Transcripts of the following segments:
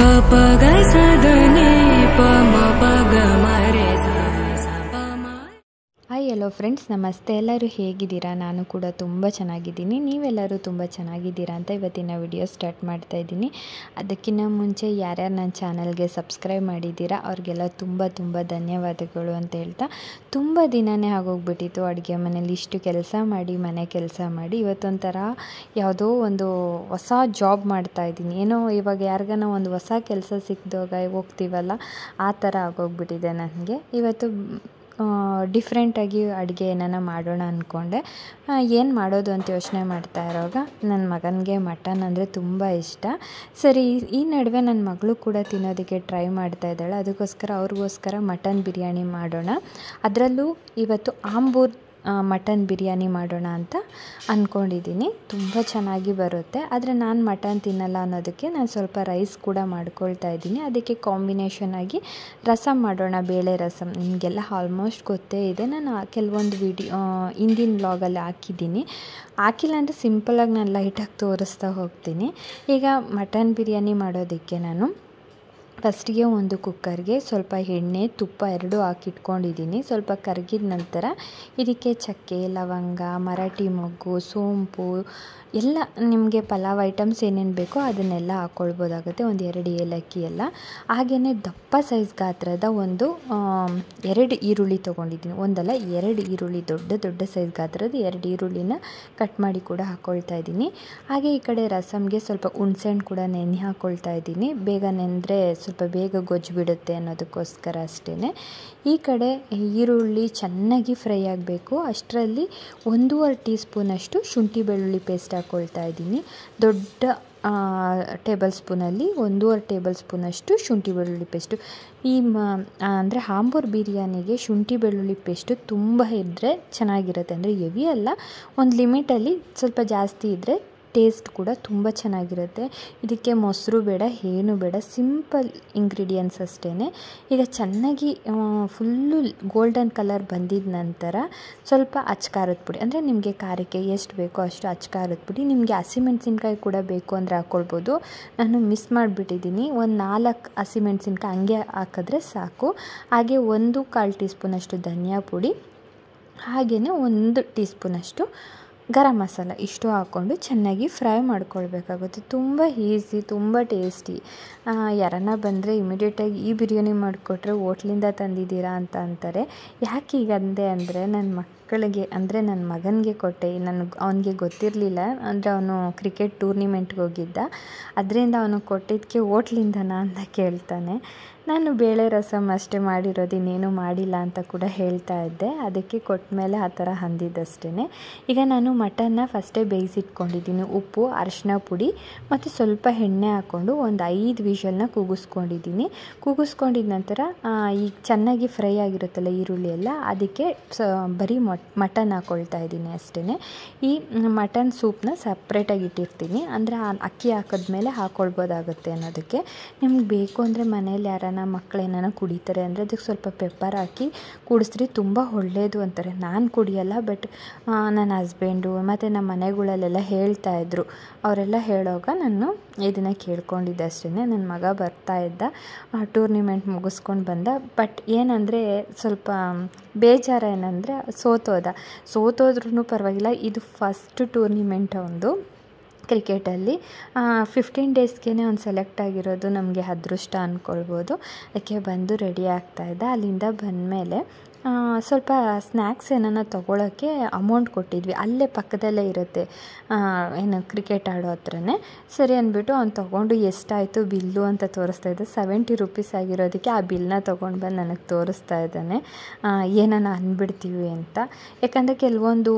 ग स द नि प म प ग म रे ಸ ಸ ಪ ಮ. ಹಾಯ್ ಹಲೋ ಫ್ರೆಂಡ್ಸ್, ನಮಸ್ತೆ. ಎಲ್ಲರೂ ಹೇಗಿದ್ದೀರಾ? ನಾನು ಕೂಡ ತುಂಬ ಚೆನ್ನಾಗಿದ್ದೀನಿ. ನೀವೆಲ್ಲರೂ ತುಂಬ ಚೆನ್ನಾಗಿದ್ದೀರಾ ಅಂತ ಇವತ್ತಿನ ವಿಡಿಯೋ ಸ್ಟಾರ್ಟ್ ಮಾಡ್ತಾ ಇದ್ದೀನಿ. ಅದಕ್ಕಿಂತ ಮುಂಚೆ ಯಾರ್ಯಾರು ನನ್ನ ಚಾನಲ್ಗೆ ಸಬ್ಸ್ಕ್ರೈಬ್ ಮಾಡಿದ್ದೀರಾ ಅವ್ರಿಗೆಲ್ಲ ತುಂಬ ಧನ್ಯವಾದಗಳು ಅಂತ ಹೇಳ್ತಾ, ತುಂಬ ದಿನವೇ ಆಗೋಗ್ಬಿಟ್ಟಿತ್ತು ಅಡುಗೆ ಮನೇಲಿ ಇಷ್ಟು ಕೆಲಸ ಮಾಡಿ, ಮನೆ ಕೆಲಸ ಮಾಡಿ. ಇವತ್ತೊಂಥರ ಯಾವುದೋ ಒಂದು ಹೊಸ ಜಾಬ್ ಮಾಡ್ತಾಯಿದ್ದೀನಿ. ಏನೋ ಇವಾಗ ಯಾರಿಗಾನ ಒಂದು ಹೊಸ ಕೆಲಸ ಸಿಕ್ಕಿದಾಗ ಹೋಗ್ತೀವಲ್ಲ, ಆ ಥರ ಆಗೋಗ್ಬಿಟ್ಟಿದೆ ನನಗೆ. ಇವತ್ತು ಡಿಫ್ರೆಂಟಾಗಿ ಅಡುಗೆ ಏನಾನ ಮಾಡೋಣ ಅಂದ್ಕೊಂಡೆ. ಏನು ಮಾಡೋದು ಅಂತ ಯೋಚನೆ ಮಾಡ್ತಾ ಇರೋವಾಗ ನನ್ನ ಮಗನಿಗೆ ಮಟನ್ ಅಂದರೆ ತುಂಬ ಇಷ್ಟ. ಸರಿ, ಈ ನಡುವೆ ನನ್ನ ಮಗಳು ಕೂಡ ತಿನ್ನೋದಕ್ಕೆ ಟ್ರೈ ಮಾಡ್ತಾ ಇದ್ದಾಳೆ. ಅದಕ್ಕೋಸ್ಕರ ಅವ್ರಿಗೋಸ್ಕರ ಮಟನ್ ಬಿರಿಯಾನಿ ಮಾಡೋಣ. ಅದರಲ್ಲೂ ಇವತ್ತು ಆಂಬೂರ್ ಮಟನ್ ಬಿರಿಯಾನಿ ಮಾಡೋಣ ಅಂತ ಅಂದ್ಕೊಂಡಿದ್ದೀನಿ. ತುಂಬ ಚೆನ್ನಾಗಿ ಬರುತ್ತೆ. ಆದರೆ ನಾನು ಮಟನ್ ತಿನ್ನಲ್ಲ ಅನ್ನೋದಕ್ಕೆ ನಾನು ಸ್ವಲ್ಪ ರೈಸ್ ಕೂಡ ಮಾಡ್ಕೊಳ್ತಾ ಇದ್ದೀನಿ. ಅದಕ್ಕೆ ಕಾಂಬಿನೇಷನ್ ಆಗಿ ರಸಮ್ ಮಾಡೋಣ, ಬೇಳೆ ರಸಮ್. ನಿಮಗೆಲ್ಲ ಆಲ್ಮೋಸ್ಟ್ ಗೊತ್ತೇ ಇದೆ. ನಾನು ಕೆಲವೊಂದು ಹಿಂದಿನ ವ್ಲಾಗಲ್ಲಿ ಹಾಕಿಲ್ಲ ಅಂದರೆ ಸಿಂಪಲಾಗಿ ನಾನು ಲೈಟಾಗಿ ತೋರಿಸ್ತಾ ಹೋಗ್ತೀನಿ. ಈಗ ಮಟನ್ ಬಿರಿಯಾನಿ ಮಾಡೋದಕ್ಕೆ ನಾನು ಫಸ್ಟಿಗೆ ಒಂದು ಕುಕ್ಕರ್ಗೆ ಸ್ವಲ್ಪ ಎಣ್ಣೆ, ತುಪ್ಪ ಎರಡೂ ಹಾಕಿಟ್ಕೊಂಡಿದ್ದೀನಿ. ಸ್ವಲ್ಪ ಕರಗಿದ ನಂತರ ಇದಕ್ಕೆ ಚಕ್ಕೆ, ಲವಂಗ, ಮರಾಠಿ ಮೊಗ್ಗು, ಸೋಂಪು ಎಲ್ಲ ನಿಮಗೆ ಪಲಾವ್ ಐಟಮ್ಸ್ ಏನೇನು ಬೇಕೋ ಅದನ್ನೆಲ್ಲ ಹಾಕ್ಕೊಳ್ಬೋದಾಗುತ್ತೆ. ಒಂದು 2 ಏಲಕ್ಕಿ ಎಲ್ಲ. ಹಾಗೆಯೇ ದಪ್ಪ ಸೈಜ್ ಗಾತ್ರದ ಎರಡು ಈರುಳ್ಳಿ ತೊಗೊಂಡಿದ್ದೀನಿ. ಒಂದಲ್ಲ 2 ಈರುಳ್ಳಿ, ದೊಡ್ಡ ಸೈಜ್ ಗಾತ್ರದ 2 ಈರುಳ್ಳಿನ ಕಟ್ ಮಾಡಿ ಕೂಡ ಹಾಕ್ಕೊಳ್ತಾ ಇದ್ದೀನಿ. ಹಾಗೆ ಈ ಕಡೆ ರಸಮ್ಗೆ ಸ್ವಲ್ಪ ಹುಣಸೆಹಣ್ಣು ಕೂಡ ನೆನೆ ಹಾಕ್ಕೊಳ್ತಾ ಇದ್ದೀನಿ. ಬೇಗ ನೆಂದರೆ ಸ್ವಲ್ಪ ಬೇಗ ಗೊಜ್ಜು ಬಿಡುತ್ತೆ ಅನ್ನೋದಕ್ಕೋಸ್ಕರ ಅಷ್ಟೇ. ಈ ಕಡೆ ಈರುಳ್ಳಿ ಚೆನ್ನಾಗಿ ಫ್ರೈ ಆಗಬೇಕು. ಅಷ್ಟರಲ್ಲಿ 1.5 ಟೀ ಸ್ಪೂನಷ್ಟು ಶುಂಠಿ ಬೆಳ್ಳುಳ್ಳಿ ಪೇಸ್ಟ್ ಹಾಕ್ಕೊಳ್ತಾ ಇದ್ದೀನಿ. ದೊಡ್ಡ ಟೇಬಲ್ ಸ್ಪೂನಲ್ಲಿ 1.5 ಟೇಬಲ್ ಸ್ಪೂನಷ್ಟು ಶುಂಠಿ ಬೆಳ್ಳುಳ್ಳಿ ಪೇಸ್ಟು. ಅಂದರೆ ಆಂಬೂರ್ ಬಿರಿಯಾನಿಗೆ ಶುಂಠಿ ಬೆಳ್ಳುಳ್ಳಿ ಪೇಸ್ಟು ತುಂಬ ಇದ್ದರೆ ಚೆನ್ನಾಗಿರುತ್ತೆ. ಅಂದರೆ ಹೆವಿ ಅಲ್ಲ, ಒಂದು ಲಿಮಿಟಲ್ಲಿ ಸ್ವಲ್ಪ ಜಾಸ್ತಿ ಇದ್ದರೆ ಟೇಸ್ಟ್ ಕೂಡ ತುಂಬ ಚೆನ್ನಾಗಿರುತ್ತೆ. ಇದಕ್ಕೆ ಮೊಸರು ಬೇಡ, ಏನು ಬೇಡ, ಸಿಂಪಲ್ ಇಂಗ್ರೀಡಿಯೆಂಟ್ಸ್ ಅಷ್ಟೇ. ಈಗ ಚೆನ್ನಾಗಿ ಫುಲ್ಲು ಗೋಲ್ಡನ್ ಕಲರ್ ಬಂದಿದ ನಂತರ ಸ್ವಲ್ಪ ಅಚ್ಕಾರದ ಪುಡಿ, ಅಂದರೆ ನಿಮಗೆ ಖಾರಕ್ಕೆ ಎಷ್ಟು ಬೇಕೋ ಅಷ್ಟು ಅಚ್ಕಾರದ ಪುಡಿ. ನಿಮಗೆ ಹಸಿಮೆಣ್ಸಿನ್ಕಾಯಿ ಕೂಡ ಬೇಕು ಅಂದರೆ ಹಾಕ್ಕೊಳ್ಬೋದು. ನಾನು ಮಿಸ್ ಮಾಡಿಬಿಟ್ಟಿದ್ದೀನಿ. ಒಂದು 4 ಹಸಿಮೆಣ್ಸಿನ್ಕಾಯಿ ಹಂಗೆ ಹಾಕಿದ್ರೆ ಸಾಕು. ಹಾಗೆ 1/4 ಟೀ ಸ್ಪೂನಷ್ಟು ಧನಿಯಾ ಪುಡಿ, ಹಾಗೆಯೇ 1 ಟೀ ಸ್ಪೂನಷ್ಟು ಗರಂ ಮಸಾಲ, ಇಷ್ಟು ಹಾಕ್ಕೊಂಡು ಚೆನ್ನಾಗಿ ಫ್ರೈ ಮಾಡ್ಕೊಳ್ಬೇಕಾಗುತ್ತೆ. ತುಂಬ ಈಸಿ, ತುಂಬ ಟೇಸ್ಟಿ. ಯಾರನ್ನ ಬಂದರೆ ಇಮಿಡಿಯೇಟಾಗಿ ಈ ಬಿರಿಯಾನಿ ಮಾಡಿಕೊಟ್ರೆ ಹೋಟ್ಲಿಂದ ತಂದಿದ್ದೀರಾ ಅಂತ ಅಂತಾರೆ. ಯಾಕೆ ಈಗ ಅಂದೆ ಅಂದರೆ ನನ್ನ ಮಕ್ಕಳಿಗೆ, ಅಂದರೆ ನನ್ನ ಮಗನಿಗೆ ಕೊಟ್ಟೆ. ಅವನಿಗೆ ಗೊತ್ತಿರಲಿಲ್ಲ, ಅಂದರೆ ಅವನು ಕ್ರಿಕೆಟ್ ಟೂರ್ನಿಮೆಂಟ್ಗೆ ಹೋಗಿದ್ದ. ಅದರಿಂದ ಅವನು ಕೊಟ್ಟಿದ್ದಕ್ಕೆ ಹೋಟ್ಲಿಂದನಾ ಅಂತ ಕೇಳ್ತಾನೆ. ನಾನು ಬೇಳೆ ರಸಮ್ ಅಷ್ಟೇ ಮಾಡಿರೋದು, ಇನ್ನೇನು ಮಾಡಿಲ್ಲ ಅಂತ ಕೂಡ ಹೇಳ್ತಾ ಇದ್ದೆ. ಅದಕ್ಕೆ ಕೊಟ್ಟ ಮೇಲೆ ಆ ಥರ ಅಂದಿದ್ದಷ್ಟೇ. ಈಗ ನಾನು ಮಟನ್ನ ಫಸ್ಟೇ ಬೇಯಿಸಿಟ್ಕೊಂಡಿದ್ದೀನಿ. ಉಪ್ಪು, ಅರಿಶಿನ ಪುಡಿ ಮತ್ತು ಸ್ವಲ್ಪ ಎಣ್ಣೆ ಹಾಕ್ಕೊಂಡು ಒಂದು 5 ವಿಷಲ್ನ ಕೂಗಿಸ್ಕೊಂಡಿದ್ದ ನಂತರ ಈಗ ಚೆನ್ನಾಗಿ ಫ್ರೈ ಆಗಿರುತ್ತಲ್ಲ ಈರುಳ್ಳಿ ಎಲ್ಲ, ಅದಕ್ಕೆ ಬರೀ ಮಟನ್ ಹಾಕ್ಕೊಳ್ತಾ ಇದ್ದೀನಿ ಅಷ್ಟೇ. ಈ ಮಟನ್ ಸೂಪ್ನ ಸಪ್ರೇಟಾಗಿ ಇಟ್ಟಿರ್ತೀನಿ, ಅಂದರೆ ಅಕ್ಕಿ ಹಾಕಿದ್ಮೇಲೆ ಹಾಕ್ಕೊಳ್ಬೋದಾಗುತ್ತೆ ಅನ್ನೋದಕ್ಕೆ. ನಿಮ್ಗೆ ಬೇಕು ಅಂದರೆ ಮನೇಲಿ ಯಾರನ್ನ ಮಕ್ಕಳೇನಾನ ಕುಡಿತಾರೆ ಅಂದರೆ ಅದಕ್ಕೆ ಸ್ವಲ್ಪ ಪೆಪ್ಪರ್ ಹಾಕಿ ಕುಡಿಸ್ರಿ, ತುಂಬ ಒಳ್ಳೆಯದು ಅಂತಾರೆ. ನಾನು ಕುಡಿಯಲ್ಲ, ಬಟ್ ನನ್ನ ಹಸ್ಬೆಂಡು ಮತ್ತು ನಮ್ಮ ಮನೆಗಳಲ್ಲೆಲ್ಲ ಹೇಳ್ತಾಯಿದ್ರು. ಅವರೆಲ್ಲ ಹೇಳೋವಾಗ ನಾನು ಇದನ್ನು ಕೇಳ್ಕೊಂಡಿದ್ದೆ ಅಷ್ಟೇ. ನನ್ನ ಮಗ ಬರ್ತಾ ಇದ್ದ, ಟೂರ್ನಿಮೆಂಟ್ ಮುಗಿಸ್ಕೊಂಡು ಬಂದ. ಬಟ್ ಏನಂದರೆ ಸ್ವಲ್ಪ ಬೇಜಾರು ಏನಂದರೆ ಸೋತೋದ್ರೂ ಪರವಾಗಿಲ್ಲ. ಇದು ಫಸ್ಟ್ ಟೂರ್ನಿಮೆಂಟ್ ಒಂದು ಕ್ರಿಕೆಟಲ್ಲಿ. 15 ಡೇಸ್ಗೆ ಅವ್ನು ಸೆಲೆಕ್ಟ್ ಆಗಿರೋದು ನಮಗೆ ಅದೃಷ್ಟ ಅಂದ್ಕೊಳ್ಬೋದು. ಅದಕ್ಕೆ ಬಂದು ರೆಡಿ ಆಗ್ತಾಯಿದ್ದ. ಅಲ್ಲಿಂದ ಬಂದಮೇಲೆ ಸ್ವಲ್ಪ ಸ್ನ್ಯಾಕ್ಸ್ ಏನಾನ ತೊಗೊಳಕ್ಕೆ ಅಮೌಂಟ್ ಕೊಟ್ಟಿದ್ವಿ. ಅಲ್ಲೇ ಪಕ್ಕದಲ್ಲೇ ಇರುತ್ತೆ, ಏನು ಕ್ರಿಕೆಟ್ ಆಡೋ ಹತ್ರನೇ. ಸರಿ ಅಂದ್ಬಿಟ್ಟು ಅವ್ನು ತೊಗೊಂಡು ಎಷ್ಟಾಯಿತು ಬಿಲ್ಲು ಅಂತ ತೋರಿಸ್ತಾ ಇದ್ದ. 70 ರೂಪೀಸ್ ಆಗಿರೋದಕ್ಕೆ ಆ ಬಿಲ್ನ ತೊಗೊಂಡು ಬಂದು ನನಗೆ ತೋರಿಸ್ತಾ ಇದ್ದಾನೆ. ಏನಾನ ಅಂದ್ಬಿಡ್ತೀವಿ ಅಂತ. ಯಾಕಂದರೆ ಕೆಲವೊಂದು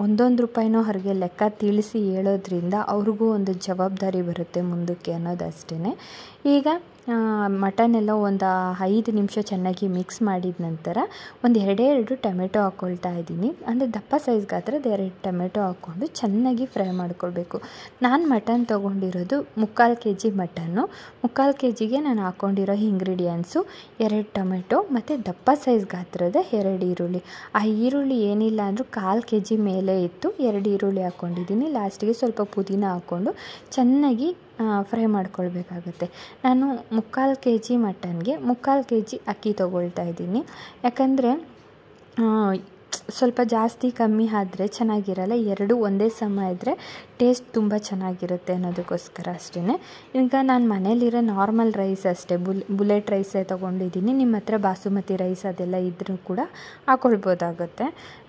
1 ರೂಪಾಯಿನೋ ಹೊರಗೆ ಲೆಕ್ಕ ತಿಳಿಸಿ ಹೇಳೋದ್ರಿಂದ ಅವ್ರಿಗೂ ಒಂದು ಜವಾಬ್ದಾರಿ ಬರುತ್ತೆ ಮುಂದಕ್ಕೆ ಅನ್ನೋದಷ್ಟೇ. ಈಗ ಮಟನ್ ಎಲ್ಲ ಒಂದು 5 ನಿಮಿಷ ಚೆನ್ನಾಗಿ ಮಿಕ್ಸ್ ಮಾಡಿದ ನಂತರ ಒಂದು 2 ಟೊಮೆಟೊ ಹಾಕ್ಕೊಳ್ತಾ ಇದ್ದೀನಿ. ಅಂದರೆ ದಪ್ಪ ಸೈಜ್ ಗಾತ್ರದ 2 ಟೊಮೆಟೊ ಹಾಕ್ಕೊಂಡು ಚೆನ್ನಾಗಿ ಫ್ರೈ ಮಾಡ್ಕೊಳ್ಬೇಕು. ನಾನು ಮಟನ್ ತೊಗೊಂಡಿರೋದು 3/4 kg ಮಟನ್ನು. 3/4 kgಗೆ ನಾನು ಹಾಕ್ಕೊಂಡಿರೋ ಇಂಗ್ರೀಡಿಯೆಂಟ್ಸು 2 ಟೊಮೆಟೊ ಮತ್ತು ದಪ್ಪ ಸೈಜ್ ಗಾತ್ರದ 2 ಈರುಳ್ಳಿ. ಆ ಈರುಳ್ಳಿ ಏನಿಲ್ಲ ಅಂದರೂ 1/4 kg ಮೇಲೆ ಇತ್ತು. 2 ಈರುಳ್ಳಿ ಹಾಕ್ಕೊಂಡಿದ್ದೀನಿ. ಲಾಸ್ಟಿಗೆ ಸ್ವಲ್ಪ ಪುದೀನ ಹಾಕ್ಕೊಂಡು ಚೆನ್ನಾಗಿ ಫ್ರೈ ಮಾಡ್ಕೊಳ್ಬೇಕಾಗುತ್ತೆ. ನಾನು 3/4 kg ಮಟನ್ಗೆ 3/4 kg ಅಕ್ಕಿ ತೊಗೊಳ್ತಾ ಇದ್ದೀನಿ. ಯಾಕಂದರೆ ಸ್ವಲ್ಪ ಜಾಸ್ತಿ ಕಮ್ಮಿ ಆದರೆ ಚೆನ್ನಾಗಿರಲ್ಲ, ಎರಡೂ ಒಂದೇ ಸಮ ಇದ್ದರೆ ಟೇಸ್ಟ್ ತುಂಬ ಚೆನ್ನಾಗಿರುತ್ತೆ ಅನ್ನೋದಕ್ಕೋಸ್ಕರ ಅಷ್ಟೇ. ಈಗ ನಾನು ಮನೇಲಿರೋ ನಾರ್ಮಲ್ ರೈಸ್ ಅಷ್ಟೇ, ಬುಲೆಟ್ ರೈಸೇ ತೊಗೊಂಡಿದ್ದೀನಿ. ನಿಮ್ಮ ಹತ್ರ ಬಾಸುಮತಿ ರೈಸ್ ಅದೆಲ್ಲ ಇದ್ದರೂ ಕೂಡ ಹಾಕ್ಕೊಳ್ಬೋದಾಗುತ್ತೆ.